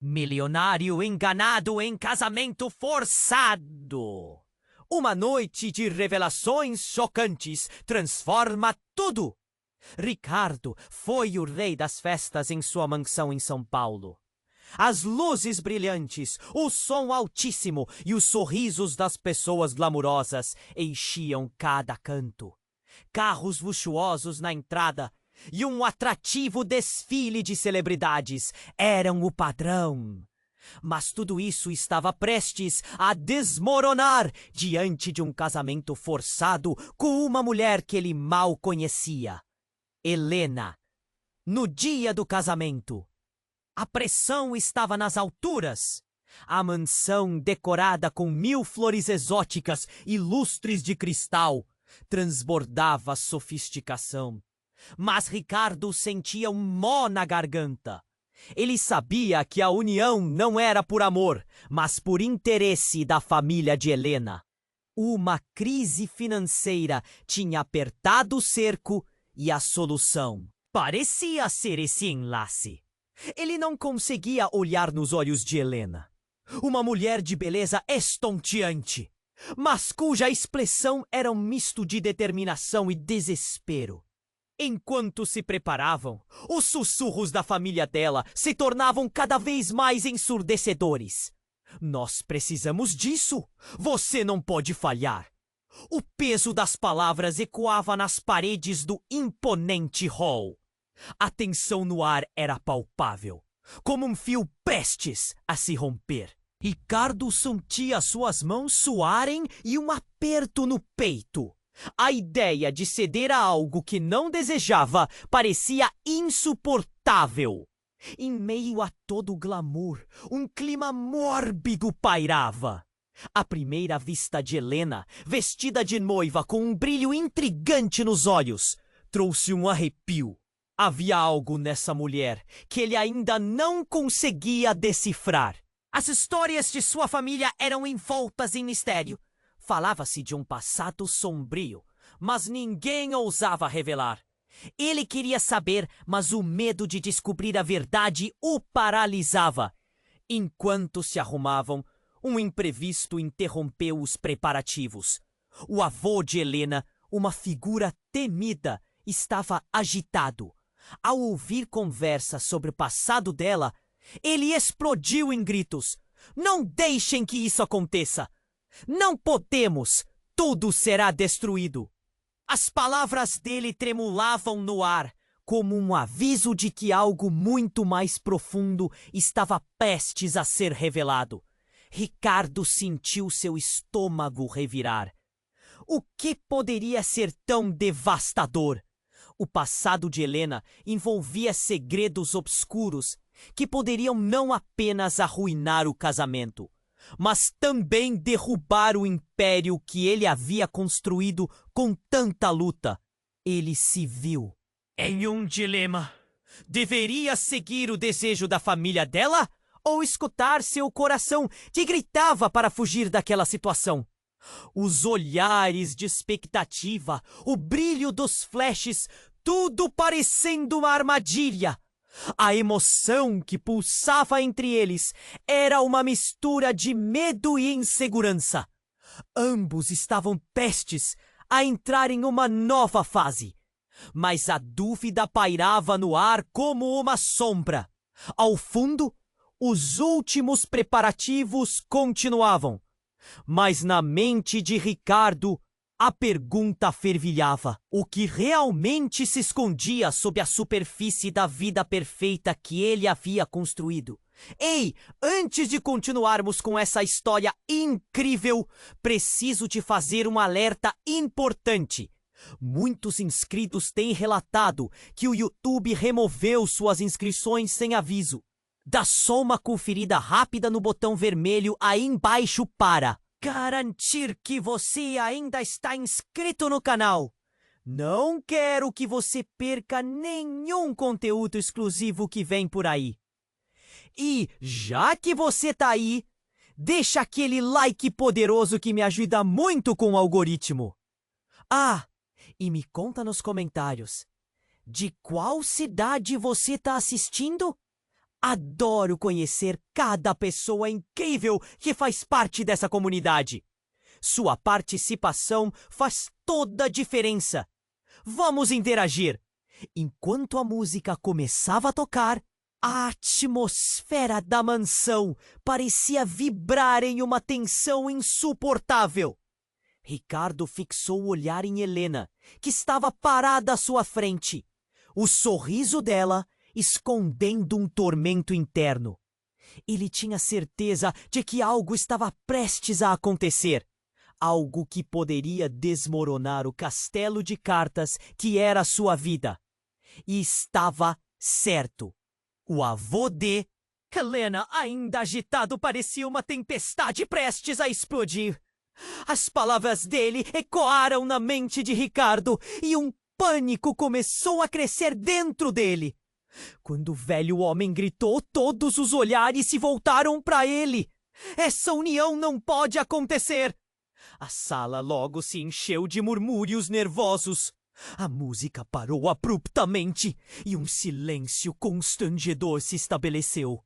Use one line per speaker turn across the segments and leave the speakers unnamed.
Milionário enganado em casamento forçado. Uma noite de revelações chocantes transforma tudo. Ricardo foi o rei das festas em sua mansão em São Paulo. As luzes brilhantes, o som altíssimo e os sorrisos das pessoas glamurosas enchiam cada canto. Carros luxuosos na entrada e um atrativo desfile de celebridades eram o padrão. Mas tudo isso estava prestes a desmoronar diante de um casamento forçado com uma mulher que ele mal conhecia. Helena. No dia do casamento, a pressão estava nas alturas. A mansão, decorada com 1000 flores exóticas e lustres de cristal, transbordava sofisticação. Mas Ricardo sentia um nó na garganta. Ele sabia que a união não era por amor, mas por interesse da família de Helena. Uma crise financeira tinha apertado o cerco e a solução parecia ser esse enlace. Ele não conseguia olhar nos olhos de Helena, uma mulher de beleza estonteante, mas cuja expressão era um misto de determinação e desespero. Enquanto se preparavam, os sussurros da família dela se tornavam cada vez mais ensurdecedores. Nós precisamos disso. Você não pode falhar. O peso das palavras ecoava nas paredes do imponente hall. A tensão no ar era palpável, como um fio prestes a se romper. Ricardo sentia suas mãos suarem e um aperto no peito. A ideia de ceder a algo que não desejava parecia insuportável. Em meio a todo o glamour, um clima mórbido pairava. À primeira vista de Helena, vestida de noiva com um brilho intrigante nos olhos, trouxe um arrepio. Havia algo nessa mulher que ele ainda não conseguia decifrar. As histórias de sua família eram envoltas em mistério. Falava-se de um passado sombrio, mas ninguém ousava revelar. Ele queria saber, mas o medo de descobrir a verdade o paralisava. Enquanto se arrumavam, um imprevisto interrompeu os preparativos. O avô de Helena, uma figura temida, estava agitado. Ao ouvir conversa sobre o passado dela, ele explodiu em gritos. Não deixem que isso aconteça! Não podemos! Tudo será destruído! As palavras dele tremulavam no ar, como um aviso de que algo muito mais profundo estava prestes a ser revelado. Ricardo sentiu seu estômago revirar. O que poderia ser tão devastador? O passado de Helena envolvia segredos obscuros que poderiam não apenas arruinar o casamento, mas também derrubar o império que ele havia construído com tanta luta. Ele se viu em um dilema. Deveria seguir o desejo da família dela ou escutar seu coração que gritava para fugir daquela situação? Os olhares de expectativa, o brilho dos flashes, tudo parecendo uma armadilha. A emoção que pulsava entre eles era uma mistura de medo e insegurança. Ambos estavam prestes a entrar em uma nova fase, mas a dúvida pairava no ar como uma sombra. Ao fundo, os últimos preparativos continuavam, mas na mente de Ricardo a pergunta fervilhava: o que realmente se escondia sob a superfície da vida perfeita que ele havia construído? Ei, antes de continuarmos com essa história incrível, preciso te fazer um alerta importante. Muitos inscritos têm relatado que o YouTube removeu suas inscrições sem aviso. Dá só uma conferida rápida no botão vermelho aí embaixo para garantir que você ainda está inscrito no canal. Não quero que você perca nenhum conteúdo exclusivo que vem por aí. E já que você tá aí, deixa aquele like poderoso que me ajuda muito com o algoritmo. Ah, e me conta nos comentários, de qual cidade você tá assistindo? Adoro conhecer cada pessoa incrível que faz parte dessa comunidade. Sua participação faz toda a diferença. Vamos interagir. Enquanto a música começava a tocar, a atmosfera da mansão parecia vibrar em uma tensão insuportável. Ricardo fixou o olhar em Helena, que estava parada à sua frente. O sorriso dela escondendo um tormento interno. Ele tinha certeza de que algo estava prestes a acontecer. Algo que poderia desmoronar o castelo de cartas que era sua vida. E estava certo. O avô de Helena, ainda agitado, parecia uma tempestade prestes a explodir. As palavras dele ecoaram na mente de Ricardo e um pânico começou a crescer dentro dele. Quando o velho homem gritou, todos os olhares se voltaram para ele. Essa união não pode acontecer! A sala logo se encheu de murmúrios nervosos. A música parou abruptamente e um silêncio constrangedor se estabeleceu.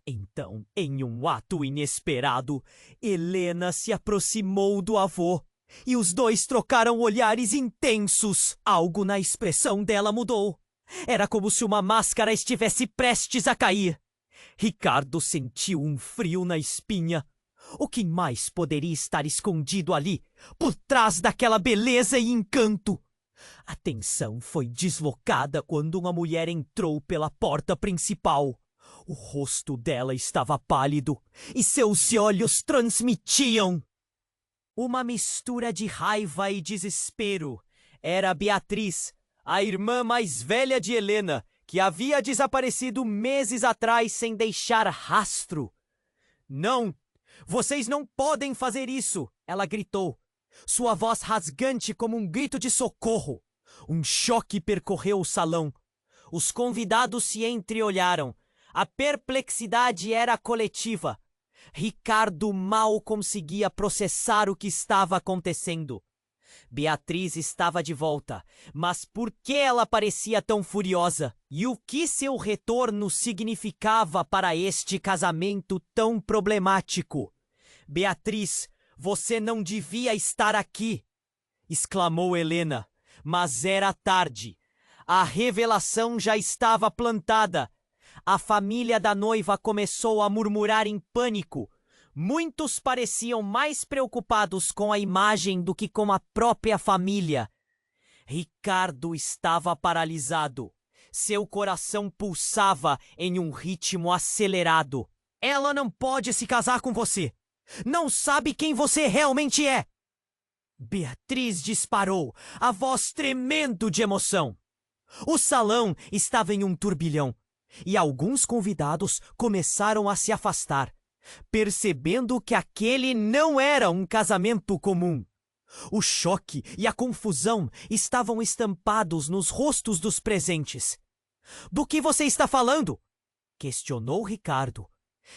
Então, em um ato inesperado, Helena se aproximou do avô e os dois trocaram olhares intensos. Algo na expressão dela mudou. Era como se uma máscara estivesse prestes a cair. Ricardo sentiu um frio na espinha. O que mais poderia estar escondido ali, por trás daquela beleza e encanto? A tensão foi deslocada quando uma mulher entrou pela porta principal. O rosto dela estava pálido e seus olhos transmitiam uma mistura de raiva e desespero. Era Beatriz, a irmã mais velha de Helena, que havia desaparecido meses atrás sem deixar rastro. Não! Vocês não podem fazer isso! Ela gritou. Sua voz rasgante como um grito de socorro. Um choque percorreu o salão. Os convidados se entreolharam. A perplexidade era coletiva. Ricardo mal conseguia processar o que estava acontecendo. Beatriz estava de volta, mas por que ela parecia tão furiosa? E o que seu retorno significava para este casamento tão problemático? Beatriz, você não devia estar aqui! Exclamou Helena, mas era tarde. A revelação já estava plantada. A família da noiva começou a murmurar em pânico. Muitos pareciam mais preocupados com a imagem do que com a própria família. Ricardo estava paralisado. Seu coração pulsava em um ritmo acelerado. Ela não pode se casar com você. Não sabe quem você realmente é. Beatriz disparou, a voz tremendo de emoção. O salão estava em um turbilhão e alguns convidados começaram a se afastar, percebendo que aquele não era um casamento comum. O choque e a confusão estavam estampados nos rostos dos presentes. Do que você está falando? Questionou Ricardo,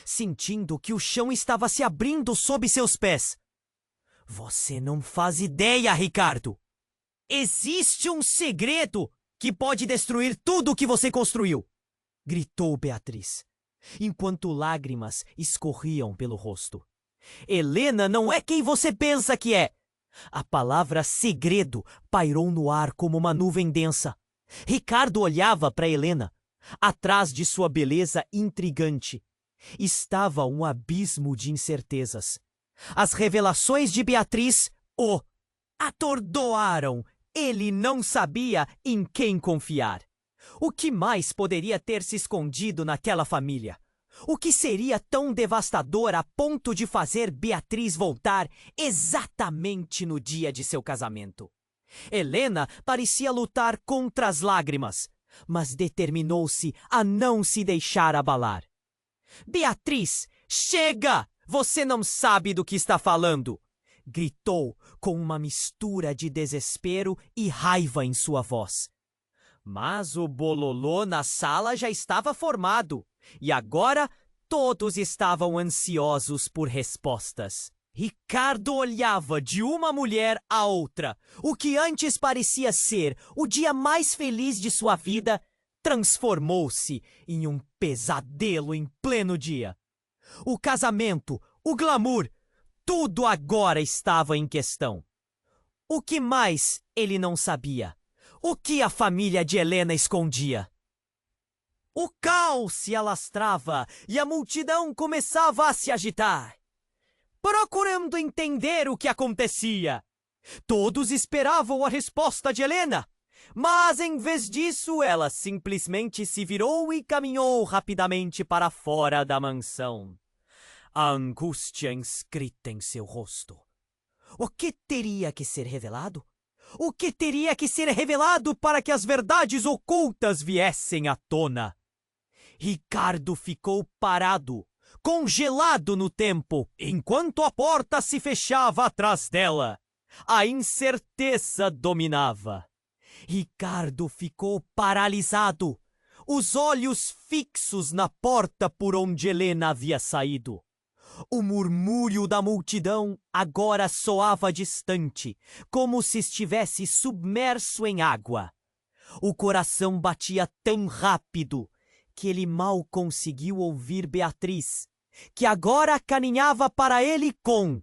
sentindo que o chão estava se abrindo sob seus pés. Você não faz ideia, Ricardo. Existe um segredo que pode destruir tudo o que você construiu, gritou Beatriz, enquanto lágrimas escorriam pelo rosto. Helena não é quem você pensa que é. A palavra segredo pairou no ar como uma nuvem densa. Ricardo olhava para Helena. Atrás de sua beleza intrigante estava um abismo de incertezas. As revelações de Beatriz o atordoaram. Ele não sabia em quem confiar. O que mais poderia ter se escondido naquela família? O que seria tão devastador a ponto de fazer Beatriz voltar exatamente no dia de seu casamento? Helena parecia lutar contra as lágrimas, mas determinou-se a não se deixar abalar. Beatriz, chega! Você não sabe do que está falando! Gritou com uma mistura de desespero e raiva em sua voz. Mas o bololô na sala já estava formado, e agora todos estavam ansiosos por respostas. Ricardo olhava de uma mulher a outra. O que antes parecia ser o dia mais feliz de sua vida transformou-se em um pesadelo em pleno dia. O casamento, o glamour, tudo agora estava em questão. O que mais ele não sabia? O que a família de Helena escondia? O caos se alastrava e a multidão começava a se agitar, procurando entender o que acontecia. Todos esperavam a resposta de Helena, mas em vez disso ela simplesmente se virou e caminhou rapidamente para fora da mansão. A angústia inscrita em seu rosto. O que teria que ser revelado? O que teria que ser revelado para que as verdades ocultas viessem à tona? Ricardo ficou parado, congelado no tempo, enquanto a porta se fechava atrás dela. A incerteza dominava. Ricardo ficou paralisado, os olhos fixos na porta por onde Helena havia saído. O murmúrio da multidão agora soava distante, como se estivesse submerso em água. O coração batia tão rápido que ele mal conseguiu ouvir Beatriz, que agora caminhava para ele com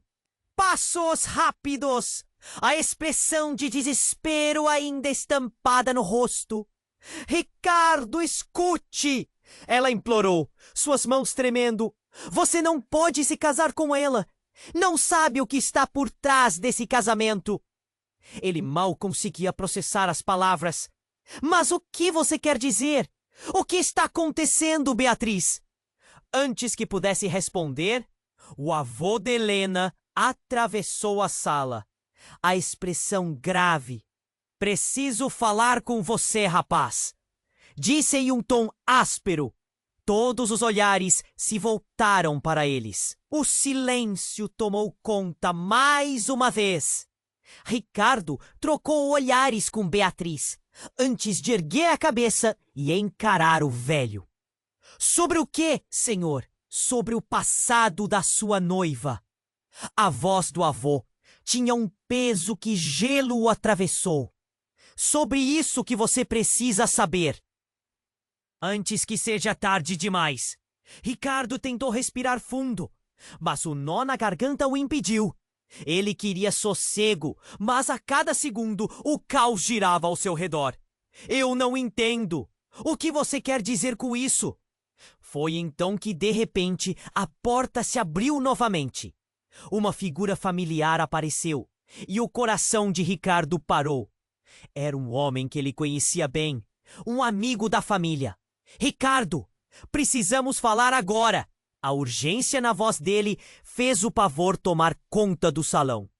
passos rápidos, a expressão de desespero ainda estampada no rosto. "Ricardo, escute!" ela implorou, suas mãos tremendo. "Você não pode se casar com ela. Não sabe o que está por trás desse casamento." Ele mal conseguia processar as palavras. "Mas o que você quer dizer? O que está acontecendo, Beatriz?" Antes que pudesse responder, o avô de Helena atravessou a sala. A expressão grave. "Preciso falar com você, rapaz", disse em um tom áspero. Todos os olhares se voltaram para eles. O silêncio tomou conta mais uma vez. Ricardo trocou olhares com Beatriz, antes de erguer a cabeça e encarar o velho. "Sobre o quê, senhor?" "Sobre o passado da sua noiva." A voz do avô tinha um peso que gelo o atravessou. "Sobre isso que você precisa saber." Antes que seja tarde demais. Ricardo tentou respirar fundo, mas o nó na garganta o impediu. Ele queria sossego, mas a cada segundo o caos girava ao seu redor. "Eu não entendo. O que você quer dizer com isso?" Foi então que, de repente, a porta se abriu novamente. Uma figura familiar apareceu, e o coração de Ricardo parou. Era um homem que ele conhecia bem, um amigo da família. "Ricardo, precisamos falar agora." A urgência na voz dele fez o pavor tomar conta do salão.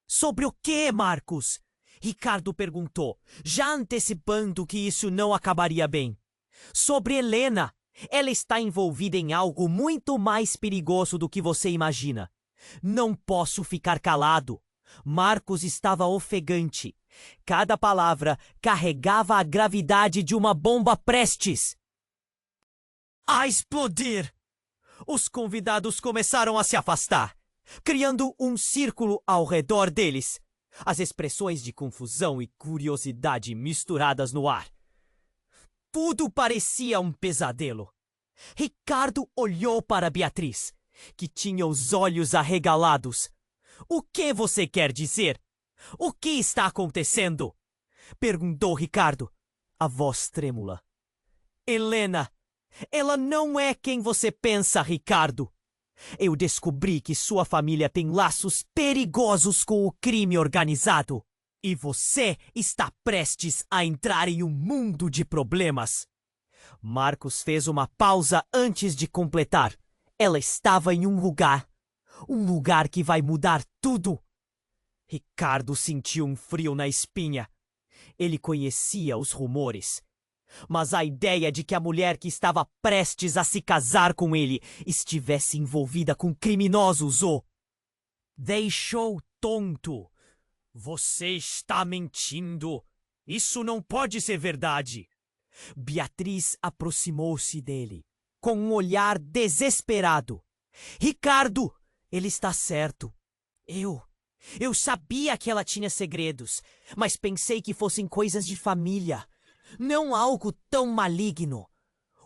"Sobre o quê, Marcos?" Ricardo perguntou, já antecipando que isso não acabaria bem. "Sobre Helena. Ela está envolvida em algo muito mais perigoso do que você imagina." "Não posso ficar calado." Marcos estava ofegante. Cada palavra carregava a gravidade de uma bomba prestes a explodir. Os convidados começaram a se afastar, criando um círculo ao redor deles. As expressões de confusão e curiosidade misturadas no ar. Tudo parecia um pesadelo. Ricardo olhou para Beatriz, que tinha os olhos arregalados. "O que você quer dizer? O que está acontecendo?" perguntou Ricardo, a voz trêmula. "Helena, ela não é quem você pensa, Ricardo. Eu descobri que sua família tem laços perigosos com o crime organizado. E você está prestes a entrar em um mundo de problemas." Marcos fez uma pausa antes de completar. "Ela estava em um lugar que vai mudar tudo." Ricardo sentiu um frio na espinha. Ele conhecia os rumores, mas a ideia de que a mulher que estava prestes a se casar com ele estivesse envolvida com criminosos o deixou tonto. "Você está mentindo. Isso não pode ser verdade." Beatriz aproximou-se dele, com um olhar desesperado. "Ricardo, ele está certo. Eu sabia que ela tinha segredos, mas pensei que fossem coisas de família. Não algo tão maligno.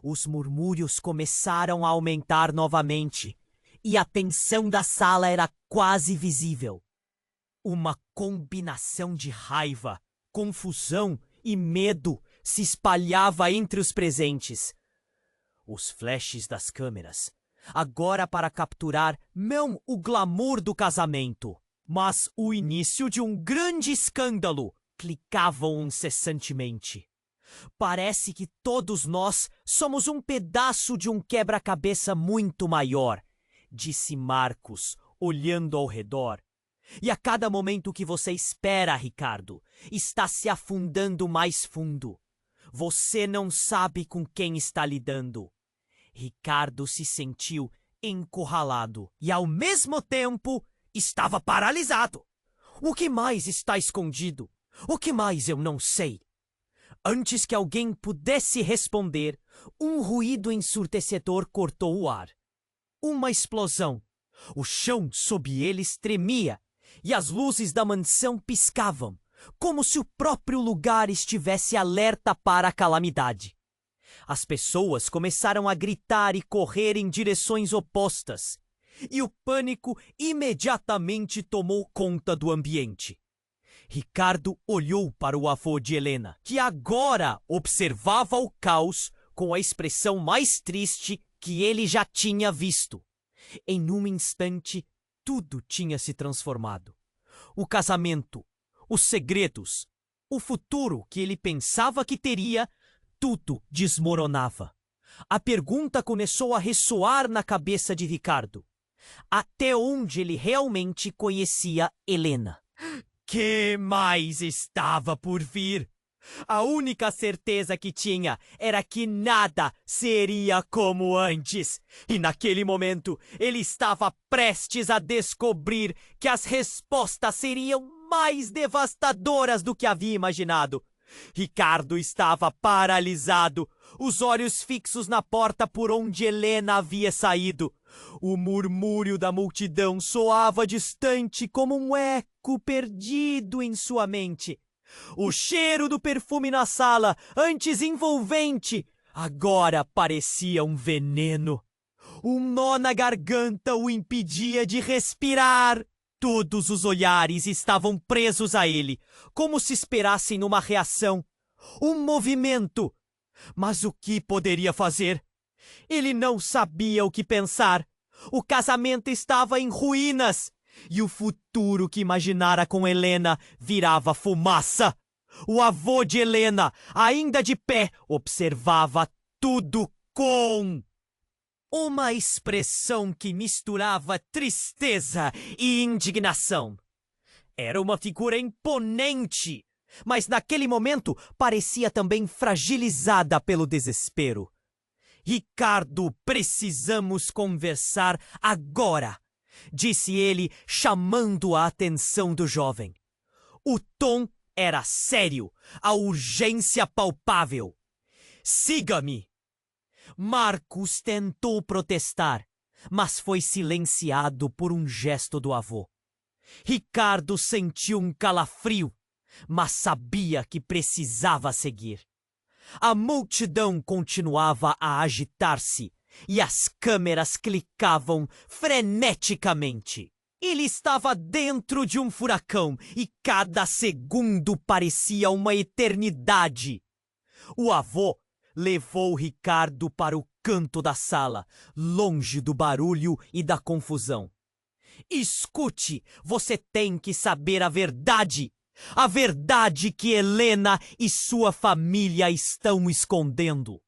Os murmúrios começaram a aumentar novamente, e a tensão da sala era quase visível. Uma combinação de raiva, confusão e medo se espalhava entre os presentes. Os flashes das câmeras, agora para capturar não o glamour do casamento, mas o início de um grande escândalo, clicavam incessantemente. Parece que todos nós somos um pedaço de um quebra-cabeça muito maior, disse Marcos, olhando ao redor. E a cada momento que você espera, Ricardo, está se afundando mais fundo. Você não sabe com quem está lidando. Ricardo se sentiu encurralado e, ao mesmo tempo, estava paralisado. O que mais está escondido? O que mais eu não sei? Antes que alguém pudesse responder, um ruído ensurdecedor cortou o ar. Uma explosão. O chão sob eles tremia e as luzes da mansão piscavam, como se o próprio lugar estivesse alerta para a calamidade. As pessoas começaram a gritar e correr em direções opostas, e o pânico imediatamente tomou conta do ambiente. Ricardo olhou para o avô de Helena, que agora observava o caos com a expressão mais triste que ele já tinha visto. Em um instante, tudo tinha se transformado. O casamento, os segredos, o futuro que ele pensava que teria, tudo desmoronava. A pergunta começou a ressoar na cabeça de Ricardo. Até onde ele realmente conhecia Helena? Que mais estava por vir? A única certeza que tinha era que nada seria como antes. E naquele momento, ele estava prestes a descobrir que as respostas seriam mais devastadoras do que havia imaginado. Ricardo estava paralisado, os olhos fixos na porta por onde Helena havia saído. O murmúrio da multidão soava distante como um eco perdido em sua mente. O cheiro do perfume na sala, antes envolvente, agora parecia um veneno. Um nó na garganta o impedia de respirar. Todos os olhares estavam presos a ele, como se esperassem numa reação, um movimento. Mas o que poderia fazer? Ele não sabia o que pensar. O casamento estava em ruínas e o futuro que imaginara com Helena virava fumaça. O avô de Helena, ainda de pé, observava tudo com uma expressão que misturava tristeza e indignação. Era uma figura imponente, mas naquele momento parecia também fragilizada pelo desespero. Ricardo, precisamos conversar agora, disse ele, chamando a atenção do jovem. O tom era sério, a urgência palpável. Siga-me! Marcos tentou protestar, mas foi silenciado por um gesto do avô. Ricardo sentiu um calafrio, mas sabia que precisava seguir. A multidão continuava a agitar-se e as câmeras clicavam freneticamente. Ele estava dentro de um furacão e cada segundo parecia uma eternidade. O avô levou Ricardo para o canto da sala, longe do barulho e da confusão. Escute, você tem que saber a verdade. A verdade que Helena e sua família estão escondendo.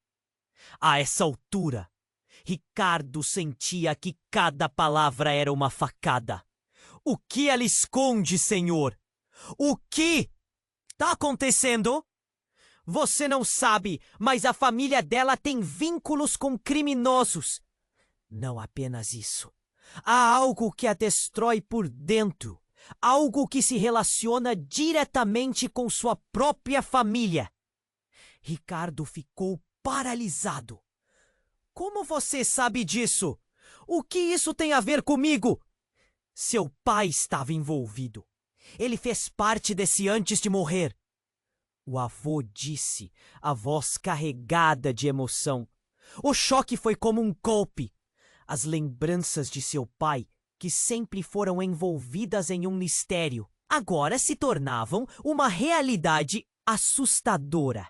A essa altura, Ricardo sentia que cada palavra era uma facada. O que ela esconde, senhor? O que está acontecendo? Você não sabe, mas a família dela tem vínculos com criminosos. Não apenas isso. Há algo que a destrói por dentro. Algo que se relaciona diretamente com sua própria família. Ricardo ficou paralisado. Como você sabe disso? O que isso tem a ver comigo? Seu pai estava envolvido. Ele fez parte desse antes de morrer. O avô disse, a voz carregada de emoção. O choque foi como um golpe. As lembranças de seu pai, que sempre foram envolvidas em um mistério, agora se tornavam uma realidade assustadora.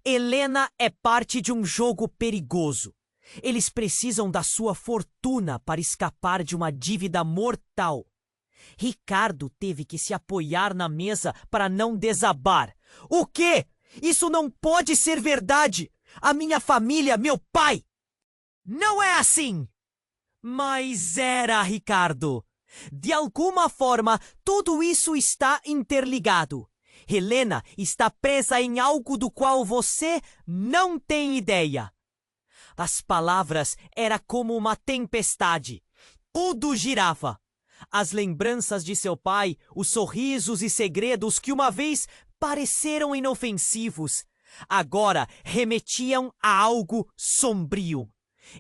Helena é parte de um jogo perigoso. Eles precisam da sua fortuna para escapar de uma dívida mortal. Ricardo teve que se apoiar na mesa para não desabar. O quê? Isso não pode ser verdade! A minha família, meu pai! Não é assim! Mas era, Ricardo. De alguma forma, tudo isso está interligado. Helena está presa em algo do qual você não tem ideia. As palavras eram como uma tempestade. Tudo girava. As lembranças de seu pai, os sorrisos e segredos que uma vez pareceram inofensivos, agora remetiam a algo sombrio.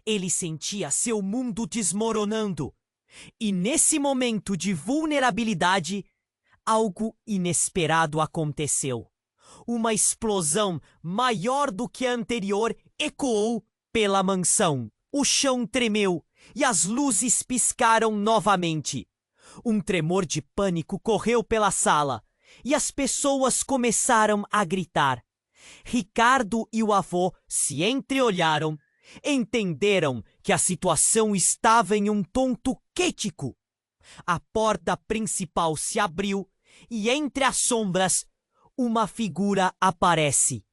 Ele sentia seu mundo desmoronando. E nesse momento de vulnerabilidade, algo inesperado aconteceu. Uma explosão maior do que a anterior ecoou pela mansão. O chão tremeu e as luzes piscaram novamente. Um tremor de pânico correu pela sala e as pessoas começaram a gritar. Ricardo e o avô se entreolharam, entenderam que a situação estava em um ponto crítico. A porta principal se abriu e entre as sombras uma figura aparece.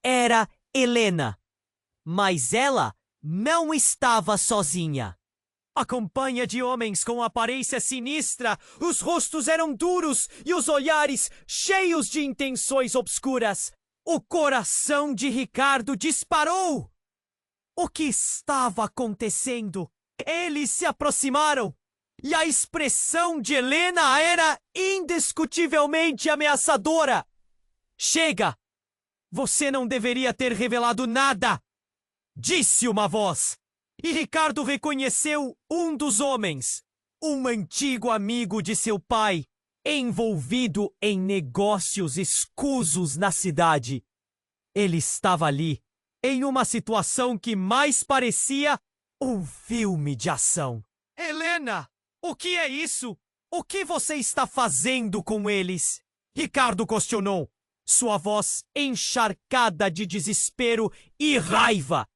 Era Helena, mas ela não estava sozinha. A companhia de homens com aparência sinistra, os rostos eram duros e os olhares cheios de intenções obscuras. O coração de Ricardo disparou. O que estava acontecendo? Eles se aproximaram e a expressão de Helena era indiscutivelmente ameaçadora. Chega! Você não deveria ter revelado nada! Disse uma voz. E Ricardo reconheceu um dos homens, um antigo amigo de seu pai, envolvido em negócios escusos na cidade. Ele estava ali, em uma situação que mais parecia um filme de ação. Helena, o que é isso? O que você está fazendo com eles? Ricardo questionou, sua voz encharcada de desespero e raiva.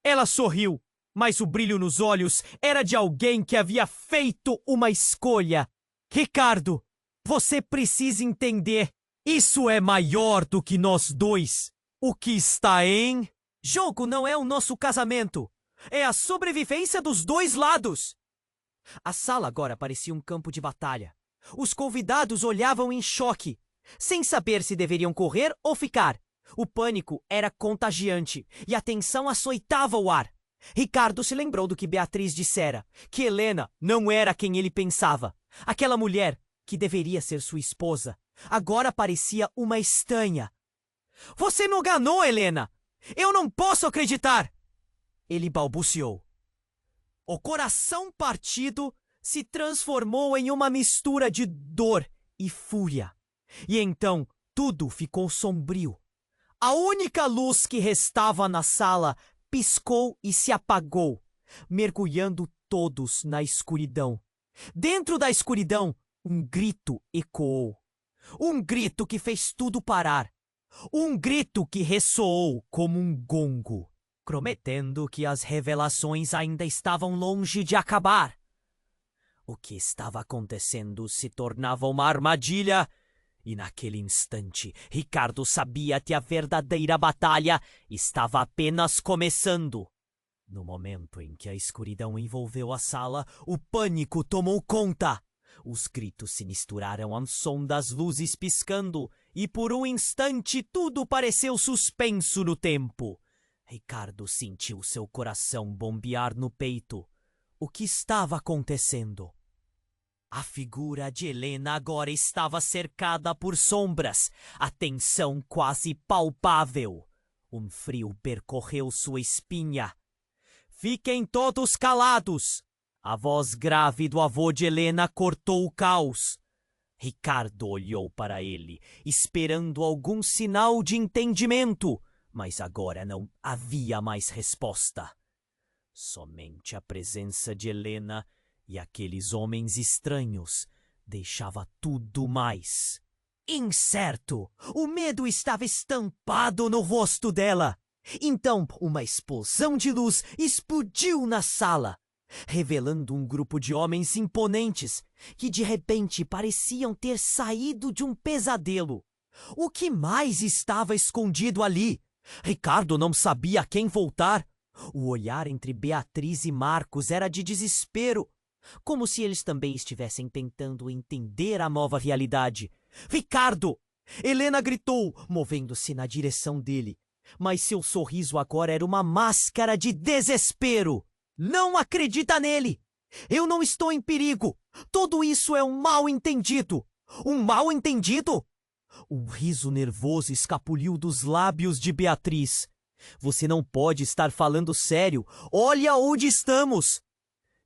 Ela sorriu, mas o brilho nos olhos era de alguém que havia feito uma escolha. Ricardo, você precisa entender, isso é maior do que nós dois. O que está em jogo não é o nosso casamento, é a sobrevivência dos dois lados. A sala agora parecia um campo de batalha. Os convidados olhavam em choque, sem saber se deveriam correr ou ficar. O pânico era contagiante e a tensão açoitava o ar. Ricardo se lembrou do que Beatriz dissera, que Helena não era quem ele pensava. Aquela mulher, que deveria ser sua esposa, agora parecia uma estranha. Você me enganou, Helena! Eu não posso acreditar! Ele balbuciou. O coração partido se transformou em uma mistura de dor e fúria. E então tudo ficou sombrio. A única luz que restava na sala piscou e se apagou, mergulhando todos na escuridão. Dentro da escuridão, um grito ecoou. Um grito que fez tudo parar. Um grito que ressoou como um gongo, prometendo que as revelações ainda estavam longe de acabar. O que estava acontecendo se tornava uma armadilha. E naquele instante, Ricardo sabia que a verdadeira batalha estava apenas começando. No momento em que a escuridão envolveu a sala, o pânico tomou conta. Os gritos se misturaram ao som das luzes piscando, e por um instante tudo pareceu suspenso no tempo. Ricardo sentiu seu coração bombear no peito. O que estava acontecendo? A figura de Helena agora estava cercada por sombras, a tensão quase palpável. Um frio percorreu sua espinha. Fiquem todos calados! A voz grave do avô de Helena cortou o caos. Ricardo olhou para ele, esperando algum sinal de entendimento, mas agora não havia mais resposta. Somente a presença de Helena e aqueles homens estranhos deixava tudo mais incerto. O medo estava estampado no rosto dela. Então, uma explosão de luz explodiu na sala, revelando um grupo de homens imponentes que de repente pareciam ter saído de um pesadelo. O que mais estava escondido ali? Ricardo não sabia a quem voltar. O olhar entre Beatriz e Marcos era de desespero, como se eles também estivessem tentando entender a nova realidade. Ricardo! Helena gritou, movendo-se na direção dele. Mas seu sorriso agora era uma máscara de desespero. Não acredita nele! Eu não estou em perigo! Tudo isso é um mal-entendido! Um mal-entendido? Um riso nervoso escapuliu dos lábios de Beatriz. Você não pode estar falando sério. Olha onde estamos!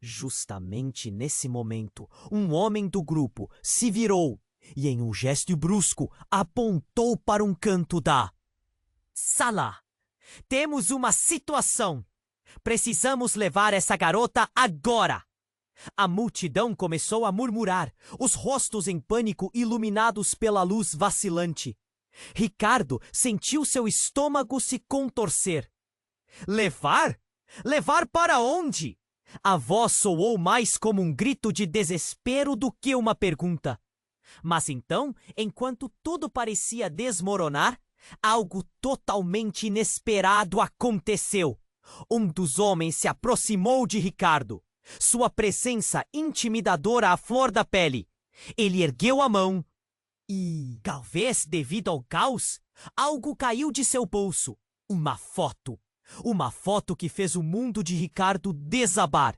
Justamente nesse momento, um homem do grupo se virou e, em um gesto brusco, apontou para um canto da sala. Temos uma situação. Precisamos levar essa garota agora. A multidão começou a murmurar, os rostos em pânico iluminados pela luz vacilante. Ricardo sentiu seu estômago se contorcer. Levar? Levar para onde? A voz soou mais como um grito de desespero do que uma pergunta. Mas então, enquanto tudo parecia desmoronar, algo totalmente inesperado aconteceu. Um dos homens se aproximou de Ricardo, sua presença intimidadora à flor da pele. Ele ergueu a mão e, talvez devido ao caos, algo caiu de seu bolso. Uma foto. Uma foto que fez o mundo de Ricardo desabar.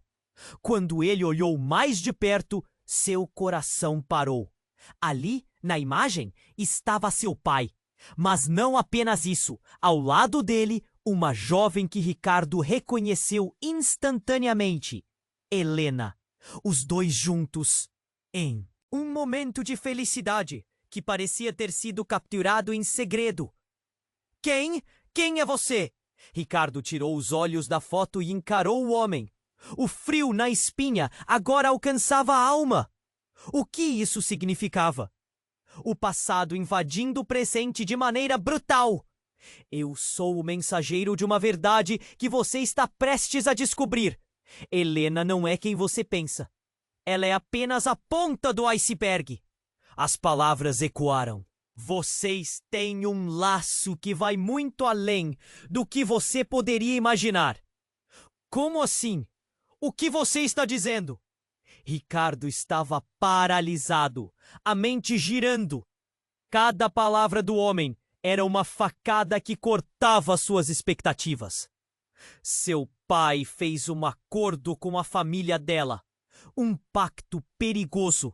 Quando ele olhou mais de perto, seu coração parou. Ali, na imagem, estava seu pai. Mas não apenas isso. Ao lado dele, uma jovem que Ricardo reconheceu instantaneamente. Helena. Os dois juntos. Em um momento de felicidade que parecia ter sido capturado em segredo. Quem? Quem é você? Ricardo tirou os olhos da foto e encarou o homem. O frio na espinha agora alcançava a alma. O que isso significava? O passado invadindo o presente de maneira brutal. Eu sou o mensageiro de uma verdade que você está prestes a descobrir. Helena não é quem você pensa. Ela é apenas a ponta do iceberg. As palavras ecoaram. Vocês têm um laço que vai muito além do que você poderia imaginar. Como assim? O que você está dizendo? Ricardo estava paralisado, a mente girando. Cada palavra do homem era uma facada que cortava suas expectativas. Seu pai fez um acordo com a família dela, um pacto perigoso.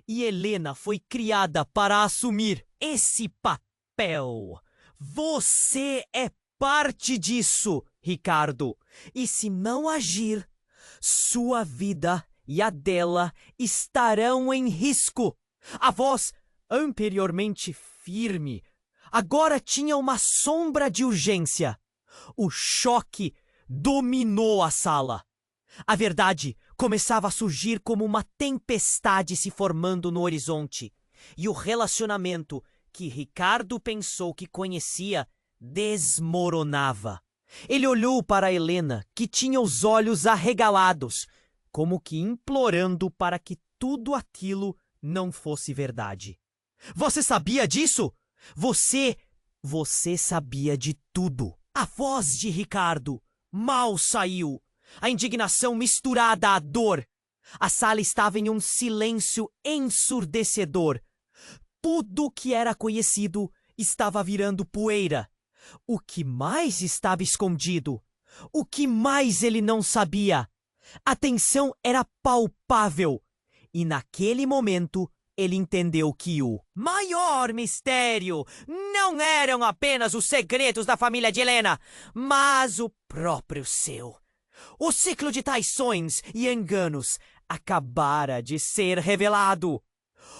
E Helena foi criada para assumir esse papel. Você é parte disso, Ricardo. E se não agir, sua vida e a dela estarão em risco. A voz, anteriormente firme, agora tinha uma sombra de urgência. O choque dominou a sala. A verdade começava a surgir como uma tempestade se formando no horizonte. E o relacionamento que Ricardo pensou que conhecia desmoronava. Ele olhou para Helena, que tinha os olhos arregalados, como que implorando para que tudo aquilo não fosse verdade. Você sabia disso? Você sabia de tudo. A voz de Ricardo mal saiu. A indignação misturada à dor. A sala estava em um silêncio ensurdecedor. Tudo que era conhecido estava virando poeira. O que mais estava escondido? O que mais ele não sabia? A tensão era palpável. E naquele momento, ele entendeu que o maior mistério não eram apenas os segredos da família de Helena, mas o próprio seu. O ciclo de traições e enganos acabara de ser revelado.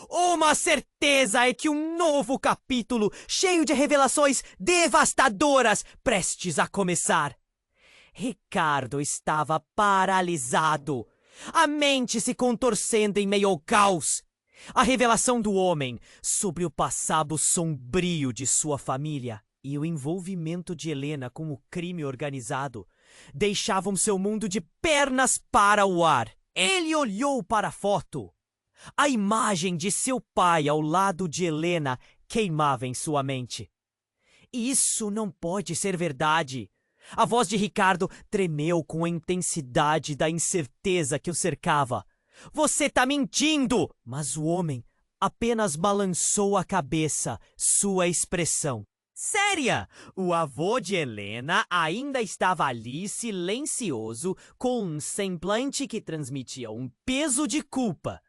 Uma certeza é que um novo capítulo, cheio de revelações devastadoras, prestes a começar. Ricardo estava paralisado, a mente se contorcendo em meio ao caos. A revelação do homem sobre o passado sombrio de sua família e o envolvimento de Helena com o crime organizado deixavam seu mundo de pernas para o ar. Ele olhou para a foto. A imagem de seu pai ao lado de Helena queimava em sua mente. Isso não pode ser verdade. A voz de Ricardo tremeu com a intensidade da incerteza que o cercava. Você tá mentindo! Mas o homem apenas balançou a cabeça, sua expressão séria. O avô de Helena ainda estava ali, silencioso, com um semblante que transmitia um peso de culpa.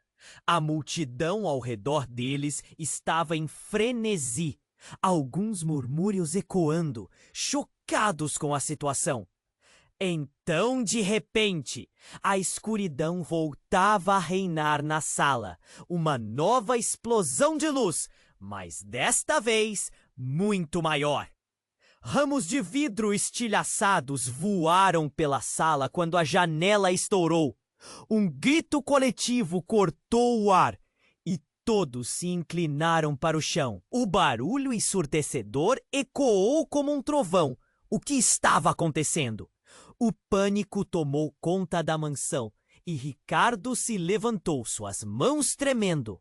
A multidão ao redor deles estava em frenesi, alguns murmúrios ecoando, chocados com a situação. Então, de repente, a escuridão voltava a reinar na sala. Uma nova explosão de luz, mas desta vez muito maior. Ramos de vidro estilhaçados voaram pela sala quando a janela estourou. Um grito coletivo cortou o ar e todos se inclinaram para o chão. O barulho ensurdecedor ecoou como um trovão. O que estava acontecendo? O pânico tomou conta da mansão e Ricardo se levantou, suas mãos tremendo.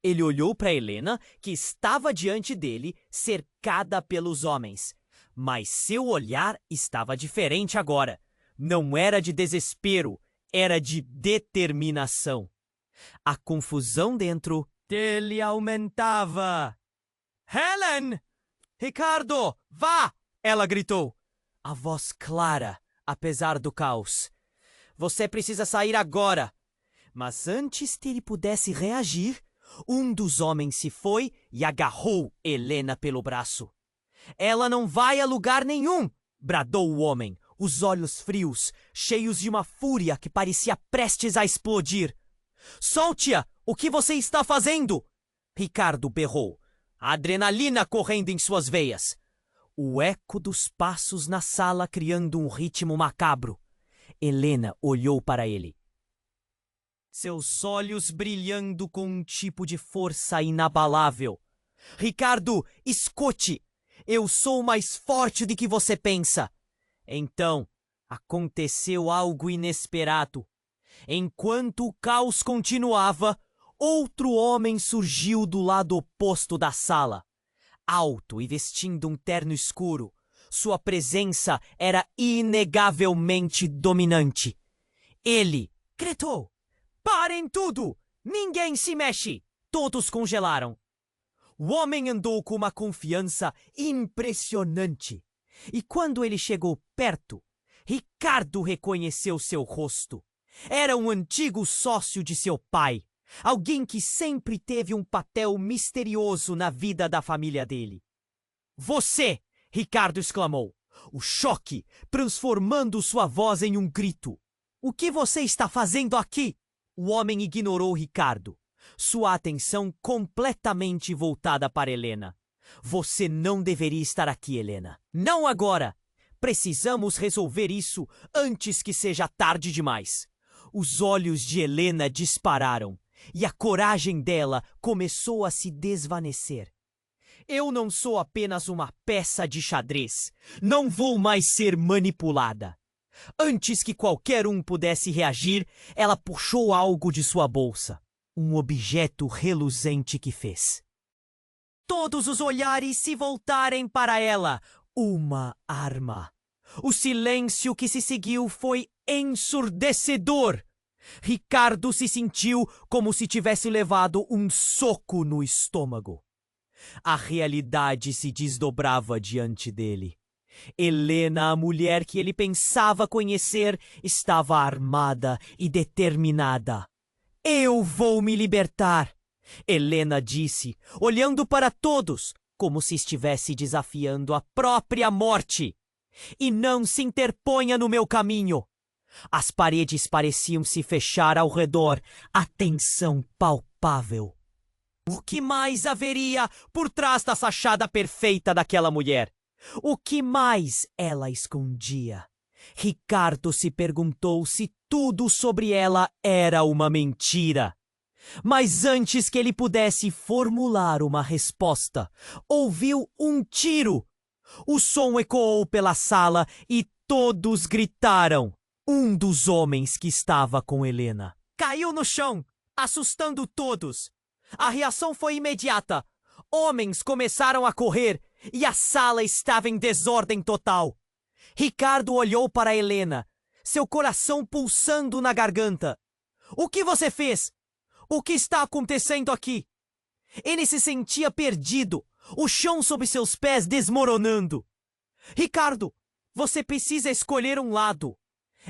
Ele olhou para Helena, que estava diante dele, cercada pelos homens. Mas seu olhar estava diferente agora. Não era de desespero, era de determinação. A confusão dentro dele aumentava. Helen! Ricardo, vá! Ela gritou. A voz clara, apesar do caos. Você precisa sair agora. Mas antes que ele pudesse reagir, um dos homens se foi e agarrou Helena pelo braço. Ela não vai a lugar nenhum! Bradou o homem, os olhos frios, cheios de uma fúria que parecia prestes a explodir. Solte-a! O que você está fazendo? Ricardo berrou, a adrenalina correndo em suas veias. O eco dos passos na sala criando um ritmo macabro. Helena olhou para ele. Seus olhos brilhando com um tipo de força inabalável. Ricardo, escute! Eu sou mais forte do que você pensa. Então, aconteceu algo inesperado. Enquanto o caos continuava, outro homem surgiu do lado oposto da sala. Alto e vestindo um terno escuro, sua presença era inegavelmente dominante. Ele gritou: "Parem tudo! Ninguém se mexe!" Todos congelaram. O homem andou com uma confiança impressionante. E quando ele chegou perto, Ricardo reconheceu seu rosto. Era um antigo sócio de seu pai, alguém que sempre teve um papel misterioso na vida da família dele. "Você!" Ricardo exclamou, o choque transformando sua voz em um grito. "O que você está fazendo aqui?" O homem ignorou Ricardo, sua atenção completamente voltada para Helena. "Você não deveria estar aqui, Helena. Não agora! Precisamos resolver isso antes que seja tarde demais." Os olhos de Helena dispararam e a coragem dela começou a se desvanecer. "Eu não sou apenas uma peça de xadrez. Não vou mais ser manipulada." Antes que qualquer um pudesse reagir, ela puxou algo de sua bolsa. Um objeto reluzente que fez todos os olhares se voltarem para ela. Uma arma. O silêncio que se seguiu foi ensurdecedor. Ricardo se sentiu como se tivesse levado um soco no estômago. A realidade se desdobrava diante dele. Helena, a mulher que ele pensava conhecer, estava armada e determinada. "Eu vou me libertar", Helena disse, olhando para todos, como se estivesse desafiando a própria morte. "E não se interponha no meu caminho." As paredes pareciam se fechar ao redor, a tensão palpável. O que mais haveria por trás da fachada perfeita daquela mulher? O que mais ela escondia? Ricardo se perguntou se tudo sobre ela era uma mentira. Mas antes que ele pudesse formular uma resposta, ouviu um tiro. O som ecoou pela sala e todos gritaram. Um dos homens que estava com Helena caiu no chão, assustando todos. A reação foi imediata. Homens começaram a correr e a sala estava em desordem total. Ricardo olhou para Helena, seu coração pulsando na garganta. O que você fez? O que está acontecendo aqui? Ele se sentia perdido, o chão sob seus pés desmoronando. Ricardo, você precisa escolher um lado.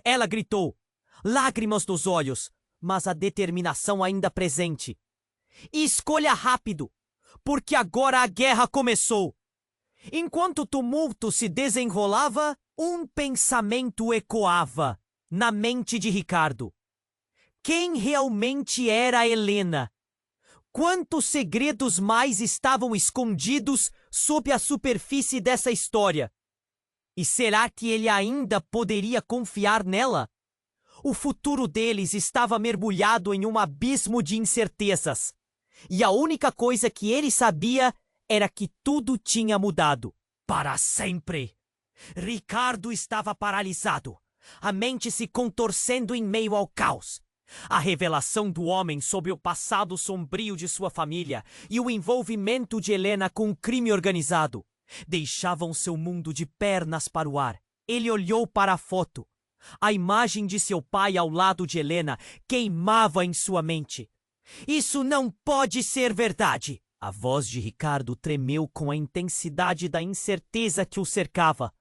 Ela gritou, lágrimas nos olhos, mas a determinação ainda presente. E escolha rápido, porque agora a guerra começou. Enquanto o tumulto se desenrolava, um pensamento ecoava na mente de Ricardo. Quem realmente era Helena? Quantos segredos mais estavam escondidos sob a superfície dessa história? E será que ele ainda poderia confiar nela? O futuro deles estava mergulhado em um abismo de incertezas. E a única coisa que ele sabia era que tudo tinha mudado. Para sempre. Ricardo estava paralisado, a mente se contorcendo em meio ao caos. A revelação do homem sobre o passado sombrio de sua família e o envolvimento de Helena com o crime organizado deixavam seu mundo de pernas para o ar. Ele olhou para a foto. A imagem de seu pai ao lado de Helena queimava em sua mente. Isso não pode ser verdade! A voz de Ricardo tremeu com a intensidade da incerteza que o cercava.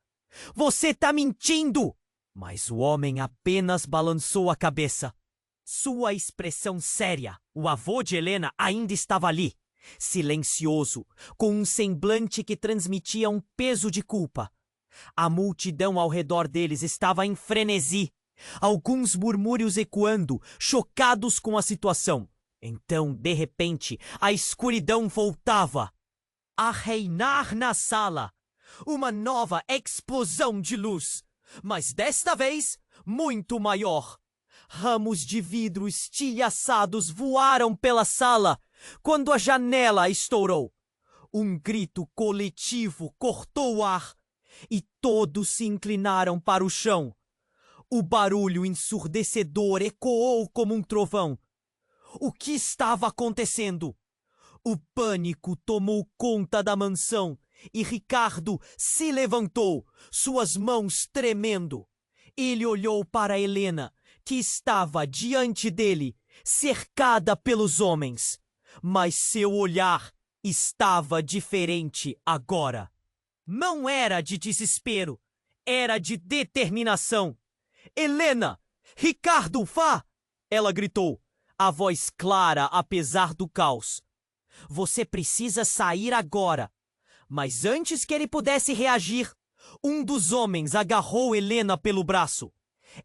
Você tá mentindo! Mas o homem apenas balançou a cabeça. Sua expressão séria, o avô de Helena ainda estava ali, silencioso, com um semblante que transmitia um peso de culpa. A multidão ao redor deles estava em frenesi, alguns murmúrios ecoando, chocados com a situação. Então, de repente, a escuridão voltava a reinar na sala. Uma nova explosão de luz, mas desta vez muito maior. Ramos de vidro estilhaçados voaram pela sala quando a janela estourou. Um grito coletivo cortou o ar e todos se inclinaram para o chão. O barulho ensurdecedor ecoou como um trovão. O que estava acontecendo? O pânico tomou conta da mansão e Ricardo se levantou, suas mãos tremendo. Ele olhou para Helena, que estava diante dele, cercada pelos homens. Mas seu olhar estava diferente agora. Não era de desespero, era de determinação. Helena! Ricardo, vá! Ela gritou, a voz clara apesar do caos. Você precisa sair agora. Mas antes que ele pudesse reagir, um dos homens agarrou Helena pelo braço.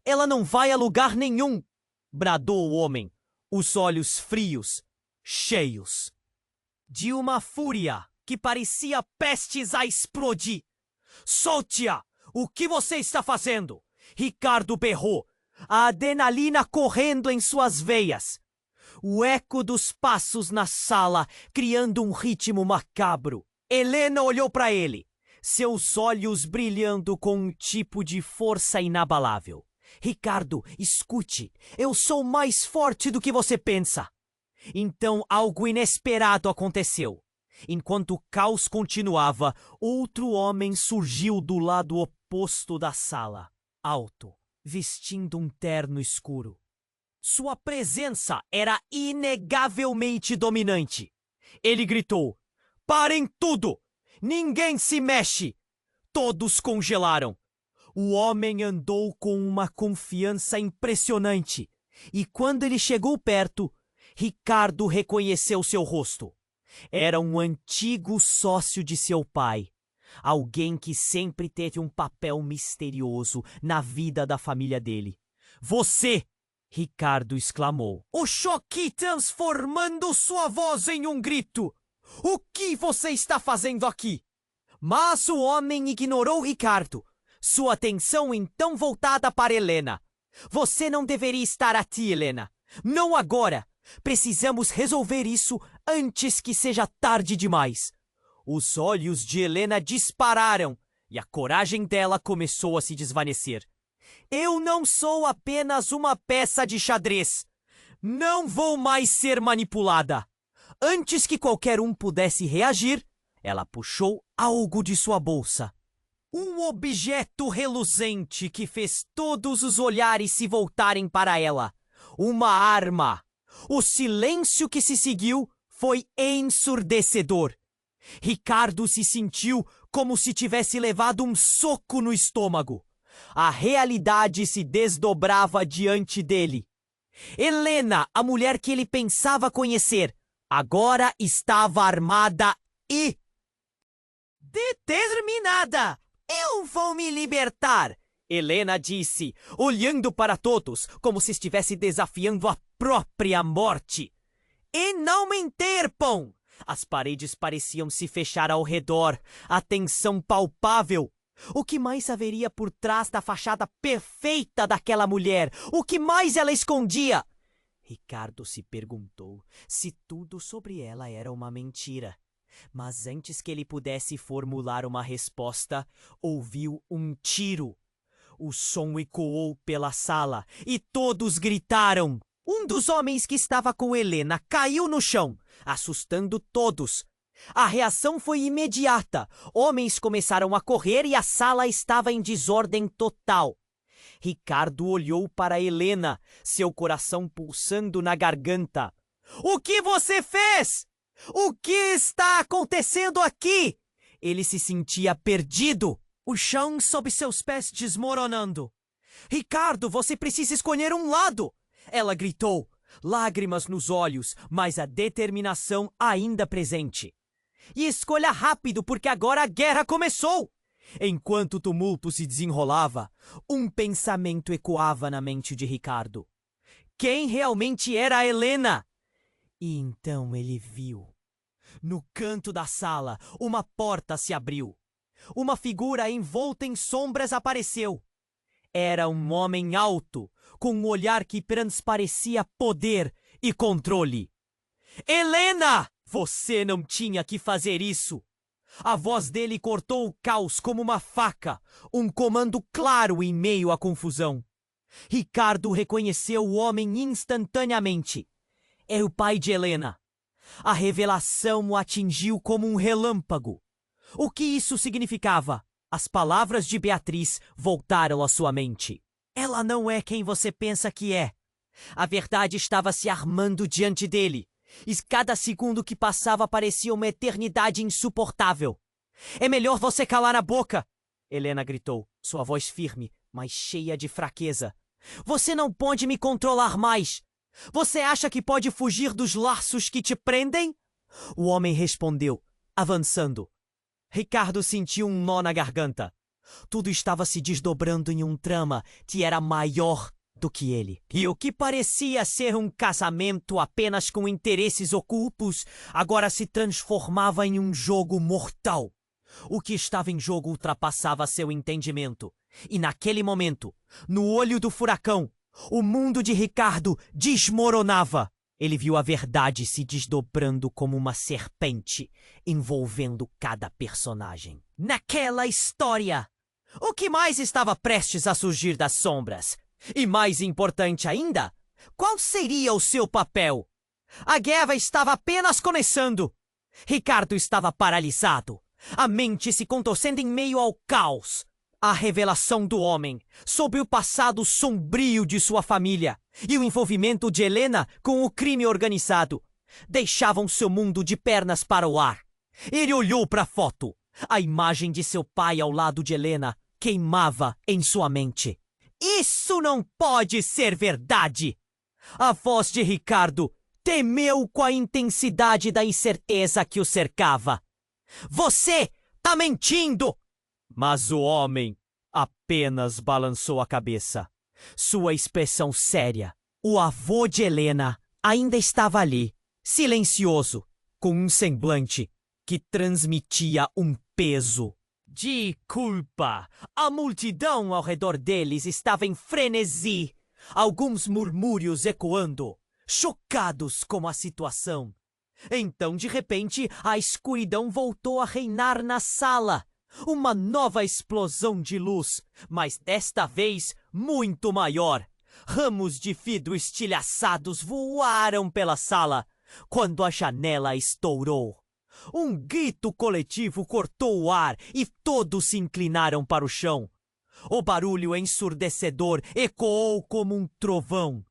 Ela não vai a lugar nenhum, bradou o homem, os olhos frios, cheios de uma fúria que parecia prestes a explodir. Solte-a! O que você está fazendo? Ricardo berrou, a adrenalina correndo em suas veias. O eco dos passos na sala criando um ritmo macabro. Helena olhou para ele, seus olhos brilhando com um tipo de força inabalável. Ricardo, escute, eu sou mais forte do que você pensa. Então algo inesperado aconteceu. Enquanto o caos continuava, outro homem surgiu do lado oposto da sala, alto, vestindo um terno escuro. Sua presença era inegavelmente dominante. Ele gritou, parem tudo! Ninguém se mexe! Todos congelaram. O homem andou com uma confiança impressionante. E quando ele chegou perto, Ricardo reconheceu seu rosto. Era um antigo sócio de seu pai. Alguém que sempre teve um papel misterioso na vida da família dele. Você! Ricardo exclamou, o choque transformando sua voz em um grito. O que você está fazendo aqui? Mas o homem ignorou Ricardo. Sua atenção então voltada para Helena. Você não deveria estar aqui, Helena. Não agora. Precisamos resolver isso antes que seja tarde demais. Os olhos de Helena dispararam e a coragem dela começou a se desvanecer. Eu não sou apenas uma peça de xadrez. Não vou mais ser manipulada. Antes que qualquer um pudesse reagir, ela puxou algo de sua bolsa. Um objeto reluzente que fez todos os olhares se voltarem para ela. Uma arma. O silêncio que se seguiu foi ensurdecedor. Ricardo se sentiu como se tivesse levado um soco no estômago. A realidade se desdobrava diante dele. Helena, a mulher que ele pensava conhecer, agora estava armada e determinada. Eu vou me libertar, Helena disse, olhando para todos como se estivesse desafiando a própria morte. E não me interrompam! As paredes pareciam se fechar ao redor, a tensão palpável. O que mais haveria por trás da fachada perfeita daquela mulher? O que mais ela escondia? Ricardo se perguntou se tudo sobre ela era uma mentira. Mas antes que ele pudesse formular uma resposta, ouviu um tiro. O som ecoou pela sala e todos gritaram. Um dos homens que estava com Helena caiu no chão, assustando todos. A reação foi imediata. Homens começaram a correr e a sala estava em desordem total. Ricardo olhou para Helena, seu coração pulsando na garganta. O que você fez? O que está acontecendo aqui? Ele se sentia perdido. O chão sob seus pés desmoronando. Ricardo, você precisa escolher um lado. Ela gritou, lágrimas nos olhos, mas a determinação ainda presente. E escolha rápido, porque agora a guerra começou! Enquanto o tumulto se desenrolava, um pensamento ecoava na mente de Ricardo. Quem realmente era a Helena? E então ele viu. No canto da sala, uma porta se abriu. Uma figura envolta em sombras apareceu. Era um homem alto, com um olhar que transparecia poder e controle. Helena! Você não tinha que fazer isso! A voz dele cortou o caos como uma faca, um comando claro em meio à confusão. Ricardo reconheceu o homem instantaneamente. É o pai de Helena. A revelação o atingiu como um relâmpago. O que isso significava? As palavras de Beatriz voltaram à sua mente. Ela não é quem você pensa que é. A verdade estava se armando diante dele. E cada segundo que passava parecia uma eternidade insuportável. É melhor você calar a boca, Helena gritou, sua voz firme, mas cheia de fraqueza. Você não pode me controlar mais. Você acha que pode fugir dos laços que te prendem? O homem respondeu, avançando. Ricardo sentiu um nó na garganta. Tudo estava se desdobrando em um trama que era maior do que ele. E o que parecia ser um casamento apenas com interesses ocultos, agora se transformava em um jogo mortal. O que estava em jogo ultrapassava seu entendimento. E naquele momento, no olho do furacão, o mundo de Ricardo desmoronava. Ele viu a verdade se desdobrando como uma serpente, envolvendo cada personagem. Naquela história, o que mais estava prestes a surgir das sombras? E mais importante ainda, qual seria o seu papel? A guerra estava apenas começando. Ricardo estava paralisado, a mente se contorcendo em meio ao caos. A revelação do homem sobre o passado sombrio de sua família e o envolvimento de Helena com o crime organizado deixavam seu mundo de pernas para o ar. Ele olhou para a foto. A imagem de seu pai ao lado de Helena queimava em sua mente. Isso não pode ser verdade! A voz de Ricardo temeu com a intensidade da incerteza que o cercava. Você tá mentindo! Mas o homem apenas balançou a cabeça. Sua expressão séria, O avô de Helena ainda estava ali, silencioso, com um semblante que transmitia um peso de culpa. A multidão ao redor deles estava em frenesi, alguns murmúrios ecoando, chocados com a situação. Então, de repente, a escuridão voltou a reinar na sala. Uma nova explosão de luz, mas desta vez muito maior. Ramos de vidro estilhaçados voaram pela sala quando a janela estourou. Um grito coletivo cortou o ar e todos se inclinaram para o chão. O barulho ensurdecedor ecoou como um trovão.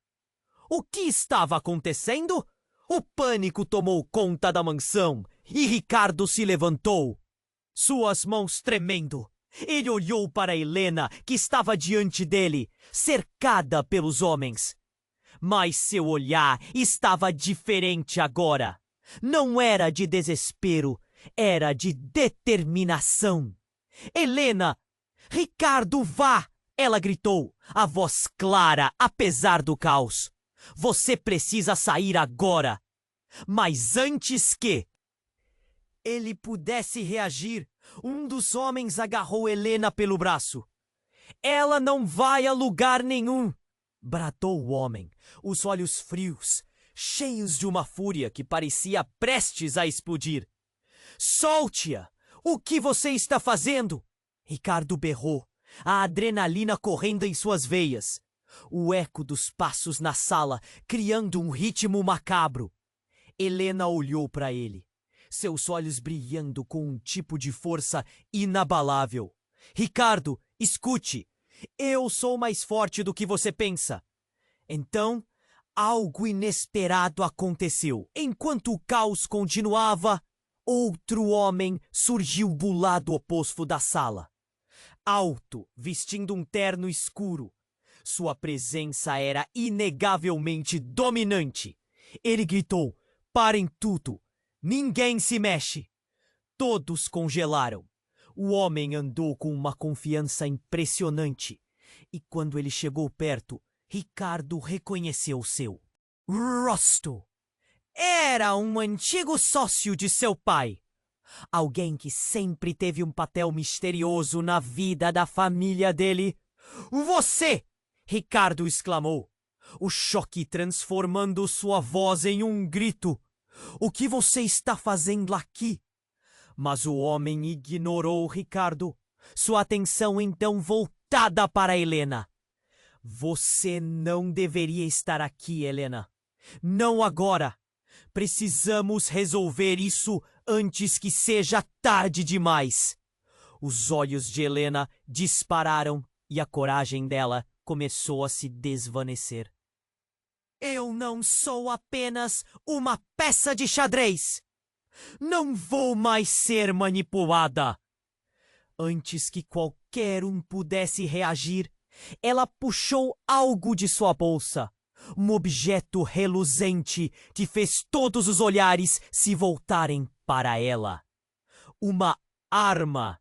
O que estava acontecendo? O pânico tomou conta da mansão e Ricardo se levantou, suas mãos tremendo. Ele olhou para Helena, que estava diante dele, cercada pelos homens. Mas seu olhar estava diferente agora. Não era de desespero, era de determinação. Helena! Ricardo, vá! Ela gritou, a voz clara, apesar do caos. Você precisa sair agora. Mas antes que ele pudesse reagir, um dos homens agarrou Helena pelo braço. Ela não vai a lugar nenhum! Bradou o homem, os olhos frios, cheios de uma fúria que parecia prestes a explodir. Solte-a! O que você está fazendo? Ricardo berrou, a adrenalina correndo em suas veias. O eco dos passos na sala, criando um ritmo macabro. Helena olhou para ele, seus olhos brilhando com um tipo de força inabalável. Ricardo, escute! Eu sou mais forte do que você pensa. Então, algo inesperado aconteceu. Enquanto o caos continuava, outro homem surgiu do lado oposto da sala. Alto, vestindo um terno escuro. Sua presença era inegavelmente dominante. Ele gritou, parem tudo! Ninguém se mexe! Todos congelaram. O homem andou com uma confiança impressionante. E quando ele chegou perto, Ricardo reconheceu seu rosto. Era um antigo sócio de seu pai. Alguém que sempre teve um papel misterioso na vida da família dele. Você! Ricardo exclamou, o choque transformando sua voz em um grito. O que você está fazendo aqui? Mas o homem ignorou Ricardo, sua atenção então voltada para Helena. Você não deveria estar aqui, Helena. Não agora. Precisamos resolver isso antes que seja tarde demais. Os olhos de Helena dispararam e a coragem dela começou a se desvanecer. Eu não sou apenas uma peça de xadrez. Não vou mais ser manipulada. Antes que qualquer um pudesse reagir, ela puxou algo de sua bolsa. Um objeto reluzente que fez todos os olhares se voltarem para ela. Uma arma.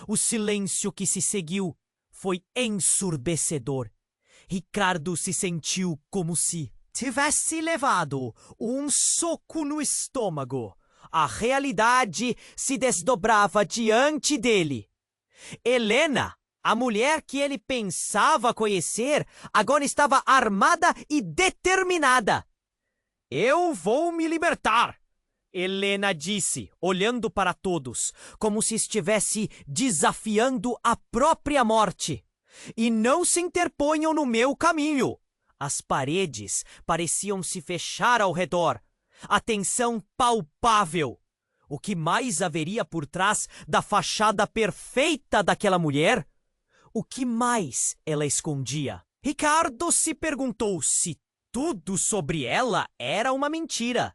O silêncio que se seguiu foi ensurdecedor. Ricardo se sentiu como se tivesse levado um soco no estômago. A realidade se desdobrava diante dele. Helena, a mulher que ele pensava conhecer, agora estava armada e determinada. Eu vou me libertar, Helena disse, olhando para todos, como se estivesse desafiando a própria morte. E não se interponham no meu caminho. As paredes pareciam se fechar ao redor. A tensão palpável. O que mais haveria por trás da fachada perfeita daquela mulher? O que mais ela escondia? Ricardo se perguntou se tudo sobre ela era uma mentira.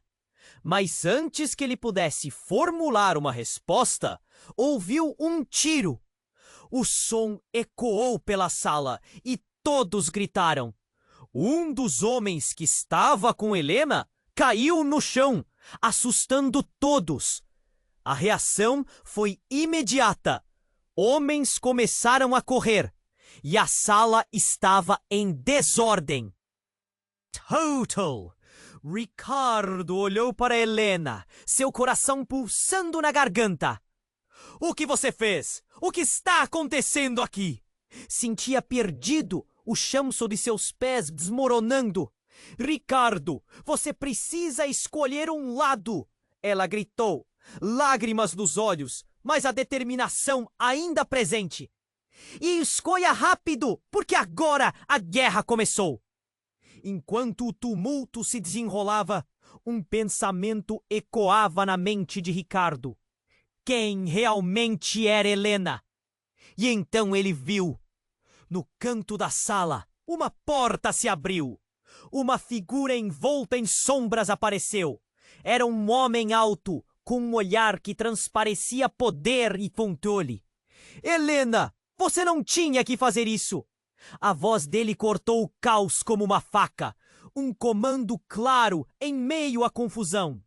Mas antes que ele pudesse formular uma resposta, ouviu um tiro. O som ecoou pela sala e todos gritaram. Um dos homens que estava com Helena caiu no chão, assustando todos. A reação foi imediata. Homens começaram a correr e a sala estava em desordem. total. Ricardo olhou para Helena, seu coração pulsando na garganta. O que você fez? O que está acontecendo aqui? Sentia perdido, o chão sob seus pés desmoronando. Ricardo, você precisa escolher um lado. Ela gritou, lágrimas nos olhos, mas a determinação ainda presente. E escolha rápido, porque agora a guerra começou. Enquanto o tumulto se desenrolava, um pensamento ecoava na mente de Ricardo. Quem realmente era Helena? E então ele viu. No canto da sala, uma porta se abriu. Uma figura envolta em sombras apareceu. Era um homem alto, com um olhar que transparecia poder e controle. Helena, você não tinha que fazer isso. A voz dele cortou o caos como uma faca. Um comando claro em meio à confusão.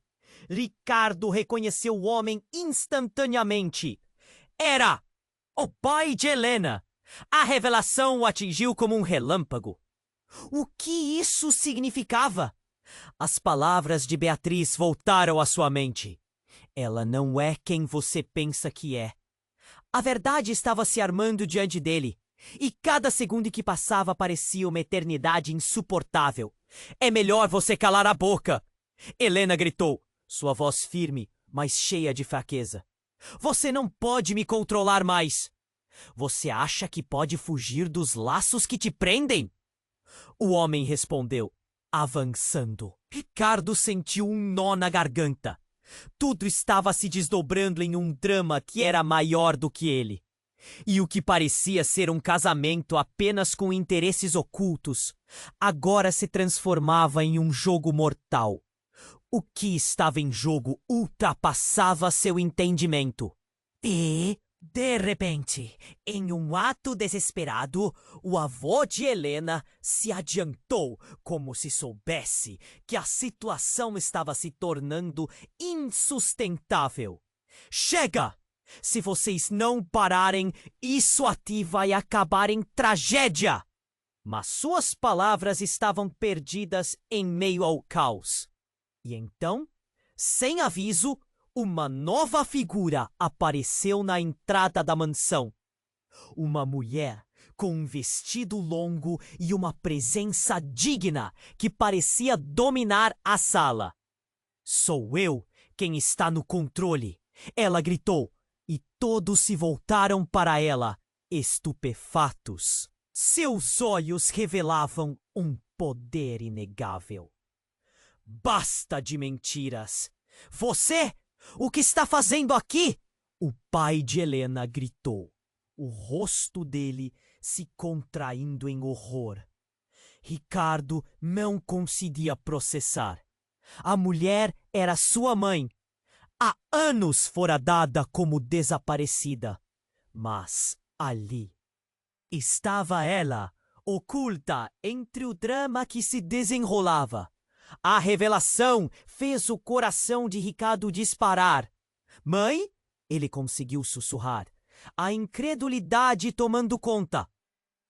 Ricardo reconheceu o homem instantaneamente. Era o pai de Helena. A revelação o atingiu como um relâmpago. O que isso significava? As palavras de Beatriz voltaram à sua mente. Ela não é quem você pensa que é. A verdade estava se armando diante dele, e cada segundo que passava parecia uma eternidade insuportável. É melhor você calar a boca! Helena gritou, sua voz firme, mas cheia de fraqueza. Você não pode me controlar mais! Você acha que pode fugir dos laços que te prendem? O homem respondeu, avançando. Ricardo sentiu um nó na garganta. Tudo estava se desdobrando em um drama que era maior do que ele. E o que parecia ser um casamento apenas com interesses ocultos, agora se transformava em um jogo mortal. O que estava em jogo ultrapassava seu entendimento. E, de repente, em um ato desesperado, o avô de Helena se adiantou como se soubesse que a situação estava se tornando insustentável. Chega! Se vocês não pararem, isso aqui vai acabar em tragédia! Mas suas palavras estavam perdidas em meio ao caos. E então, sem aviso, uma nova figura apareceu na entrada da mansão. Uma mulher com um vestido longo e uma presença digna que parecia dominar a sala. Sou eu quem está no controle, ela gritou, e todos se voltaram para ela, estupefatos. Seus olhos revelavam um poder inegável. Basta de mentiras! Você! O que está fazendo aqui? O pai de Helena gritou, o rosto dele se contraindo em horror. Ricardo não conseguia processar. A mulher era sua mãe. Há anos fora dada como desaparecida. Mas ali estava ela, oculta entre o drama que se desenrolava. A revelação fez o coração de Ricardo disparar. Mãe? Ele conseguiu sussurrar. A incredulidade tomando conta.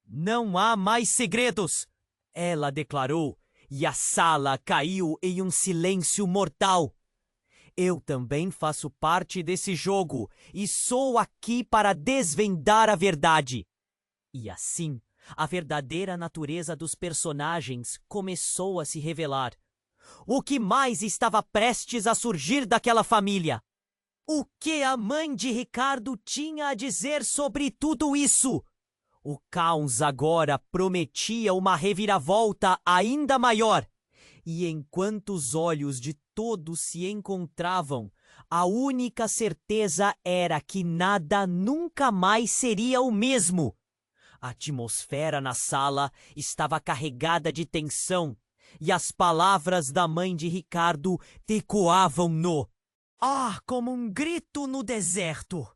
Não há mais segredos, ela declarou, e a sala caiu em um silêncio mortal. Eu também faço parte desse jogo e sou aqui para desvendar a verdade. E assim, a verdadeira natureza dos personagens começou a se revelar. O que mais estava prestes a surgir daquela família? O que a mãe de Ricardo tinha a dizer sobre tudo isso? O caos agora prometia uma reviravolta ainda maior. E enquanto os olhos de todos se encontravam, a única certeza era que nada nunca mais seria o mesmo. A atmosfera na sala estava carregada de tensão, e as palavras da mãe de Ricardo ecoavam no ar como um grito no deserto.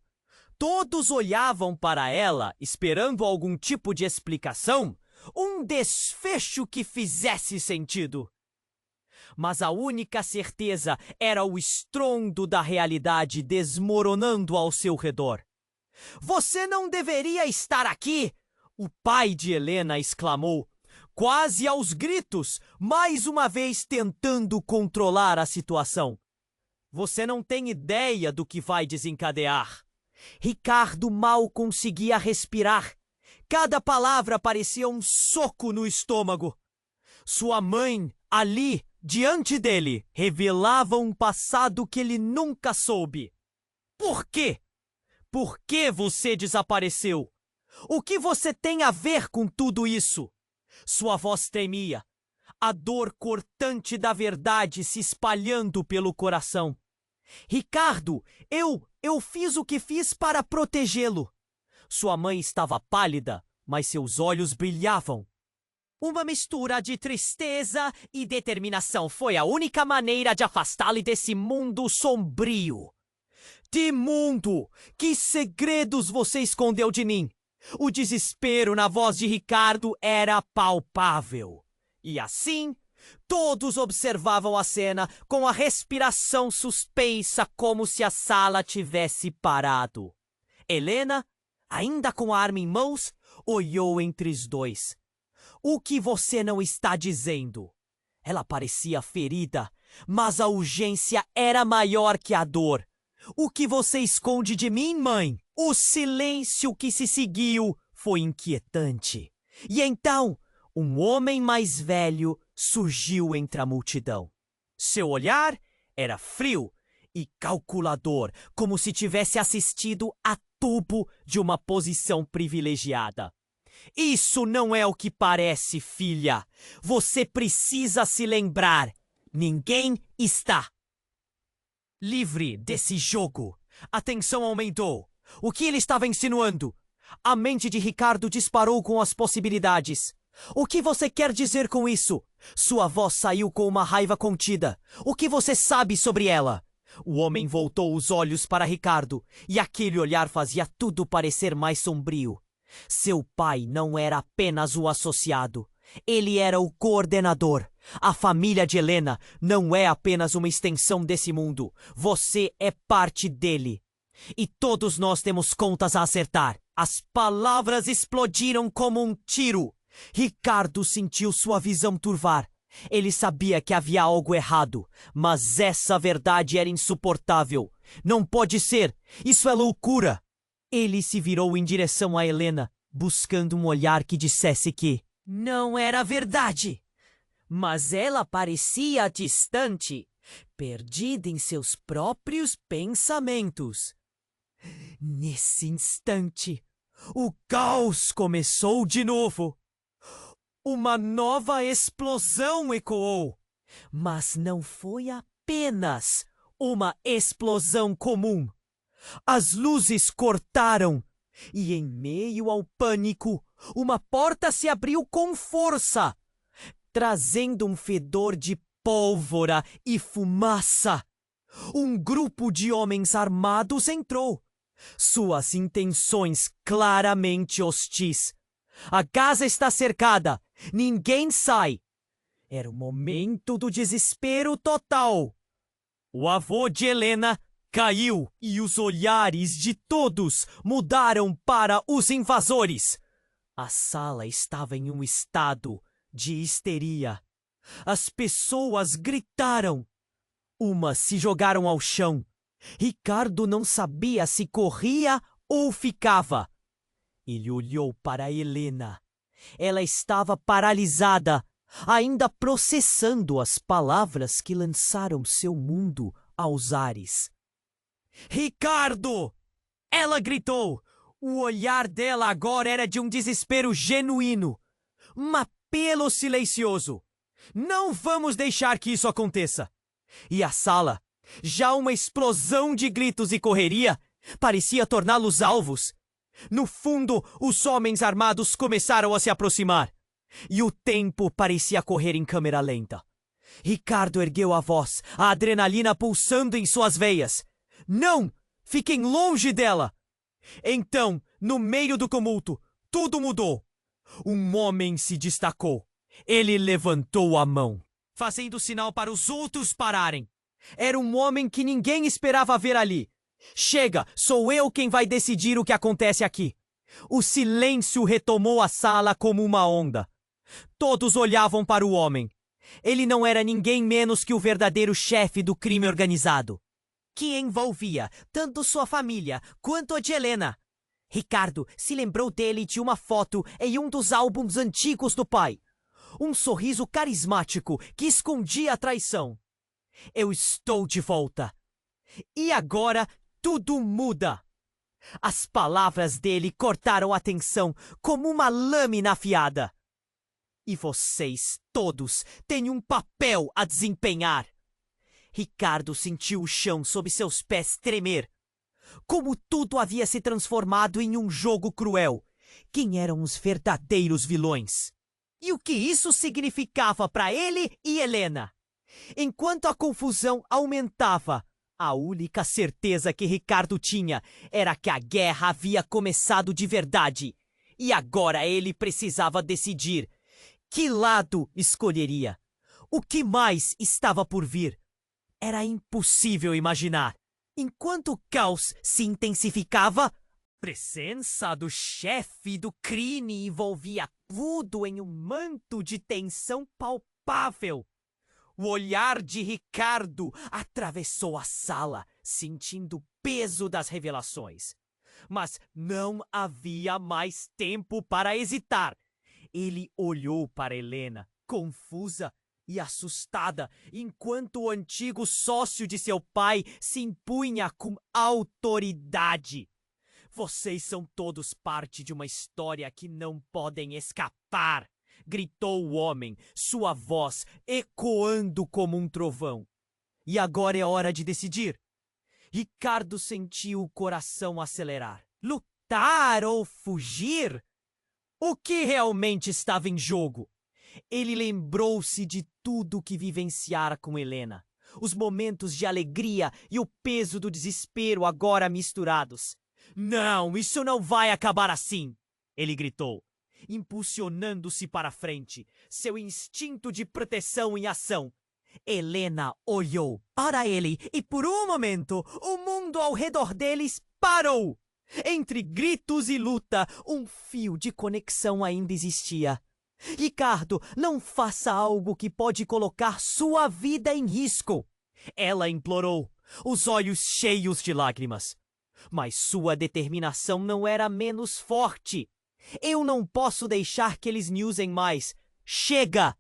Todos olhavam para ela, esperando algum tipo de explicação, um desfecho que fizesse sentido. Mas a única certeza era o estrondo da realidade desmoronando ao seu redor. Você não deveria estar aqui! O pai de Helena exclamou, quase aos gritos, mais uma vez tentando controlar a situação. Você não tem ideia do que vai desencadear. Ricardo mal conseguia respirar. Cada palavra parecia um soco no estômago. Sua mãe, ali, diante dele, revelava um passado que ele nunca soube. Por quê? Por que você desapareceu? O que você tem a ver com tudo isso? Sua voz tremia, a dor cortante da verdade se espalhando pelo coração. Ricardo, eu fiz o que fiz para protegê-lo. Sua mãe estava pálida, mas seus olhos brilhavam. Uma mistura de tristeza e determinação foi a única maneira de afastá-lo desse mundo sombrio. Que mundo! Que segredos você escondeu de mim? O desespero na voz de Ricardo era palpável. E assim, todos observavam a cena com a respiração suspensa, como se a sala tivesse parado. Helena, ainda com a arma em mãos, olhou entre os dois. O que você não está dizendo? Ela parecia ferida, mas a urgência era maior que a dor. O que você esconde de mim, mãe? O silêncio que se seguiu foi inquietante. E então, um homem mais velho surgiu entre a multidão. Seu olhar era frio e calculador, como se tivesse assistido a tubo de uma posição privilegiada. Isso não é o que parece, filha. Você precisa se lembrar. Ninguém está livre desse jogo. A tensão aumentou. O que ele estava insinuando? A mente de Ricardo disparou com as possibilidades. O que você quer dizer com isso? Sua voz saiu com uma raiva contida. O que você sabe sobre ela? O homem voltou os olhos para Ricardo, e aquele olhar fazia tudo parecer mais sombrio. Seu pai não era apenas o associado. Ele era o coordenador. A família de Helena não é apenas uma extensão desse mundo. Você é parte dele. E todos nós temos contas a acertar. As palavras explodiram como um tiro. Ricardo sentiu sua visão turvar. Ele sabia que havia algo errado, mas essa verdade era insuportável. Não pode ser! Isso é loucura! Ele se virou em direção a Helena, buscando um olhar que dissesse que não era verdade. Mas ela parecia distante, perdida em seus próprios pensamentos. Nesse instante, o caos começou de novo. Uma nova explosão ecoou. Mas não foi apenas uma explosão comum. As luzes cortaram e, em meio ao pânico, uma porta se abriu com força, trazendo um fedor de pólvora e fumaça. Um grupo de homens armados entrou. Suas intenções claramente hostis. A casa está cercada. Ninguém sai. Era o momento do desespero total. O avô de Helena caiu e os olhares de todos mudaram para os invasores. A sala estava em um estado de histeria. As pessoas gritaram. Umas se jogaram ao chão. Ricardo não sabia se corria ou ficava. Ele olhou para Helena. Ela estava paralisada, ainda processando as palavras que lançaram seu mundo aos ares. Ricardo! Ela gritou. O olhar dela agora era de um desespero genuíno. Um apelo silencioso. Não vamos deixar que isso aconteça. E a sala, já uma explosão de gritos e correria, parecia torná-los alvos. No fundo, os homens armados começaram a se aproximar. E o tempo parecia correr em câmera lenta. Ricardo ergueu a voz, a adrenalina pulsando em suas veias. Não! Fiquem longe dela! Então, no meio do tumulto, tudo mudou. Um homem se destacou. Ele levantou a mão, fazendo sinal para os outros pararem. Era um homem que ninguém esperava ver ali. Chega, sou eu quem vai decidir o que acontece aqui. O silêncio retomou a sala como uma onda. Todos olhavam para o homem. Ele não era ninguém menos que o verdadeiro chefe do crime organizado, que envolvia tanto sua família quanto a de Helena. Ricardo se lembrou dele de uma foto em um dos álbuns antigos do pai. Um sorriso carismático que escondia a traição. Eu estou de volta. E agora tudo muda. As palavras dele cortaram a tensão como uma lâmina afiada. E vocês todos têm um papel a desempenhar. Ricardo sentiu o chão sob seus pés tremer. Como tudo havia se transformado em um jogo cruel. Quem eram os verdadeiros vilões? E o que isso significava para ele e Helena? Enquanto a confusão aumentava, a única certeza que Ricardo tinha era que a guerra havia começado de verdade. E agora ele precisava decidir que lado escolheria. O que mais estava por vir? Era impossível imaginar. Enquanto o caos se intensificava, a presença do chefe do crime envolvia tudo em um manto de tensão palpável. O olhar de Ricardo atravessou a sala, sentindo o peso das revelações. Mas não havia mais tempo para hesitar. Ele olhou para Helena, confusa e assustada, enquanto o antigo sócio de seu pai se impunha com autoridade. Vocês são todos parte de uma história que não podem escapar, gritou o homem, sua voz ecoando como um trovão. E agora é hora de decidir. Ricardo sentiu o coração acelerar. Lutar ou fugir? O que realmente estava em jogo? Ele lembrou-se de tudo que vivenciara com Helena. Os momentos de alegria e o peso do desespero agora misturados. Não, isso não vai acabar assim! Ele gritou, impulsionando-se para frente, seu instinto de proteção em ação. Helena olhou para ele e por um momento o mundo ao redor deles parou. Entre gritos e luta, um fio de conexão ainda existia. Ricardo, não faça algo que pode colocar sua vida em risco. Ela implorou, os olhos cheios de lágrimas. Mas sua determinação não era menos forte. Eu não posso deixar que eles me usem mais. Chega!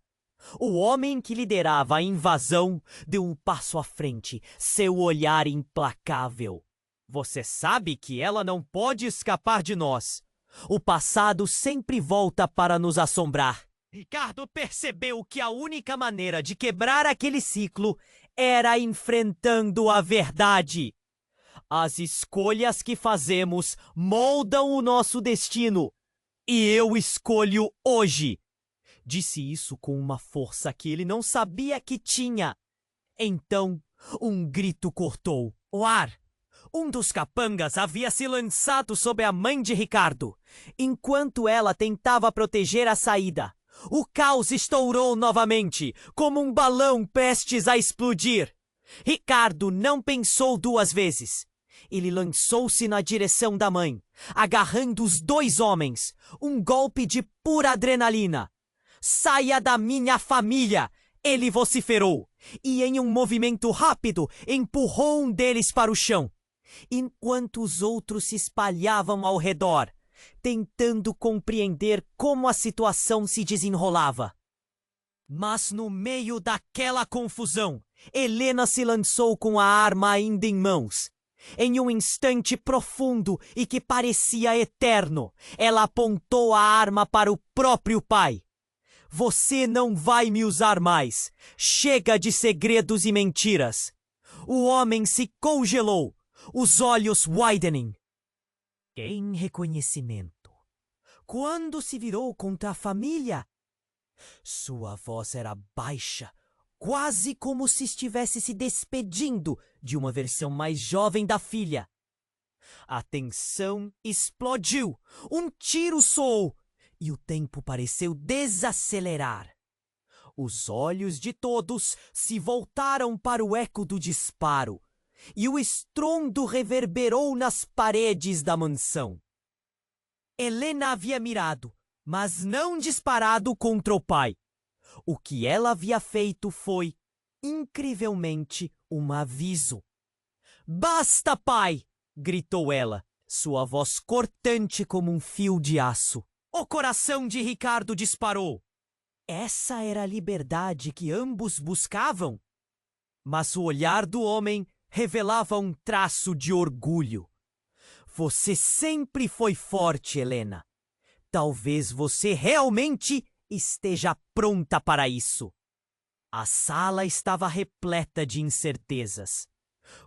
O homem que liderava a invasão deu um passo à frente, seu olhar implacável. Você sabe que ela não pode escapar de nós. O passado sempre volta para nos assombrar. Ricardo percebeu que a única maneira de quebrar aquele ciclo era enfrentando a verdade. As escolhas que fazemos moldam o nosso destino. E eu escolho hoje. Disse isso com uma força que ele não sabia que tinha. Então, um grito cortou o ar. Um dos capangas havia se lançado sobre a mãe de Ricardo, enquanto ela tentava proteger a saída. O caos estourou novamente, como um balão prestes a explodir. Ricardo não pensou duas vezes. Ele lançou-se na direção da mãe, agarrando os dois homens, um golpe de pura adrenalina. Saia da minha família! Ele vociferou, e em um movimento rápido empurrou um deles para o chão. Enquanto os outros se espalhavam ao redor, tentando compreender como a situação se desenrolava. Mas no meio daquela confusão, Helena se lançou com a arma ainda em mãos. Em um instante profundo e que parecia eterno, ela apontou a arma para o próprio pai. Você não vai me usar mais. Chega de segredos e mentiras. O homem se congelou, os olhos widening. Em reconhecimento. Quando se virou contra a família, sua voz era baixa, quase como se estivesse se despedindo de uma versão mais jovem da filha. A tensão explodiu, um tiro soou e o tempo pareceu desacelerar. Os olhos de todos se voltaram para o eco do disparo e o estrondo reverberou nas paredes da mansão. Helena havia mirado, mas não disparado contra o pai. O que ela havia feito foi, incrivelmente, um aviso. "Basta, pai!" gritou ela, sua voz cortante como um fio de aço. O coração de Ricardo disparou. Essa era a liberdade que ambos buscavam. Mas o olhar do homem revelava um traço de orgulho. "Você sempre foi forte, Helena. Talvez você realmente esteja pronta para isso." A sala estava repleta de incertezas.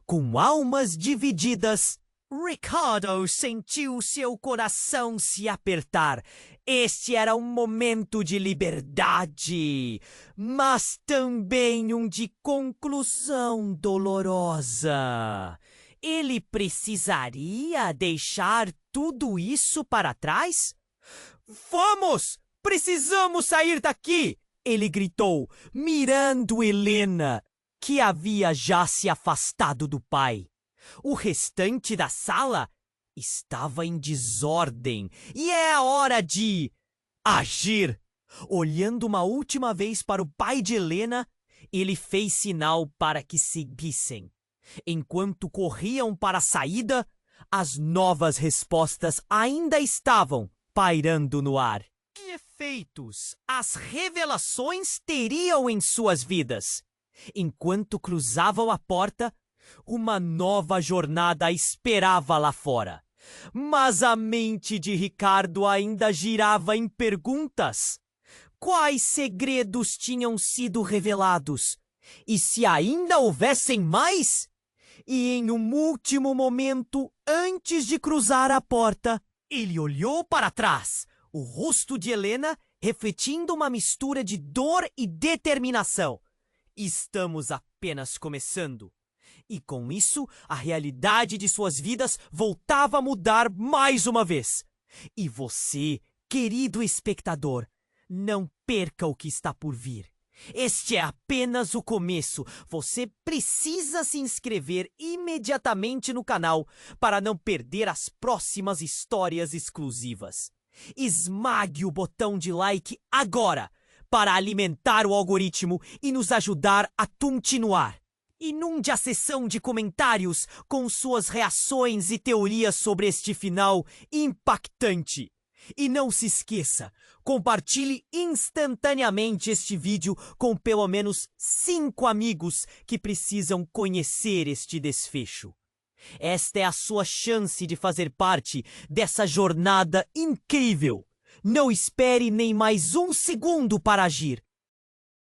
Com almas divididas, Ricardo sentiu seu coração se apertar. Este era um momento de liberdade, mas também um de conclusão dolorosa. Ele precisaria deixar tudo isso para trás? "Vamos! Precisamos sair daqui!" ele gritou, mirando Helena, que havia já se afastado do pai. O restante da sala estava em desordem e é a hora de agir. Olhando uma última vez para o pai de Helena, ele fez sinal para que seguissem. Enquanto corriam para a saída, as novas respostas ainda estavam pairando no ar. Que efeitos as revelações teriam em suas vidas? Enquanto cruzavam a porta, uma nova jornada esperava lá fora. Mas a mente de Ricardo ainda girava em perguntas. Quais segredos tinham sido revelados? E se ainda houvessem mais? E em um último momento, antes de cruzar a porta, ele olhou para trás, o rosto de Helena refletindo uma mistura de dor e determinação. Estamos apenas começando. E com isso, a realidade de suas vidas voltava a mudar mais uma vez. E você, querido espectador, não perca o que está por vir. Este é apenas o começo. Você precisa se inscrever imediatamente no canal para não perder as próximas histórias exclusivas. Esmague o botão de like agora para alimentar o algoritmo e nos ajudar a continuar. Inunde a seção de comentários com suas reações e teorias sobre este final impactante. E não se esqueça, compartilhe instantaneamente este vídeo com pelo menos 5 amigos que precisam conhecer este desfecho. Esta é a sua chance de fazer parte dessa jornada incrível. Não espere nem mais um segundo para agir.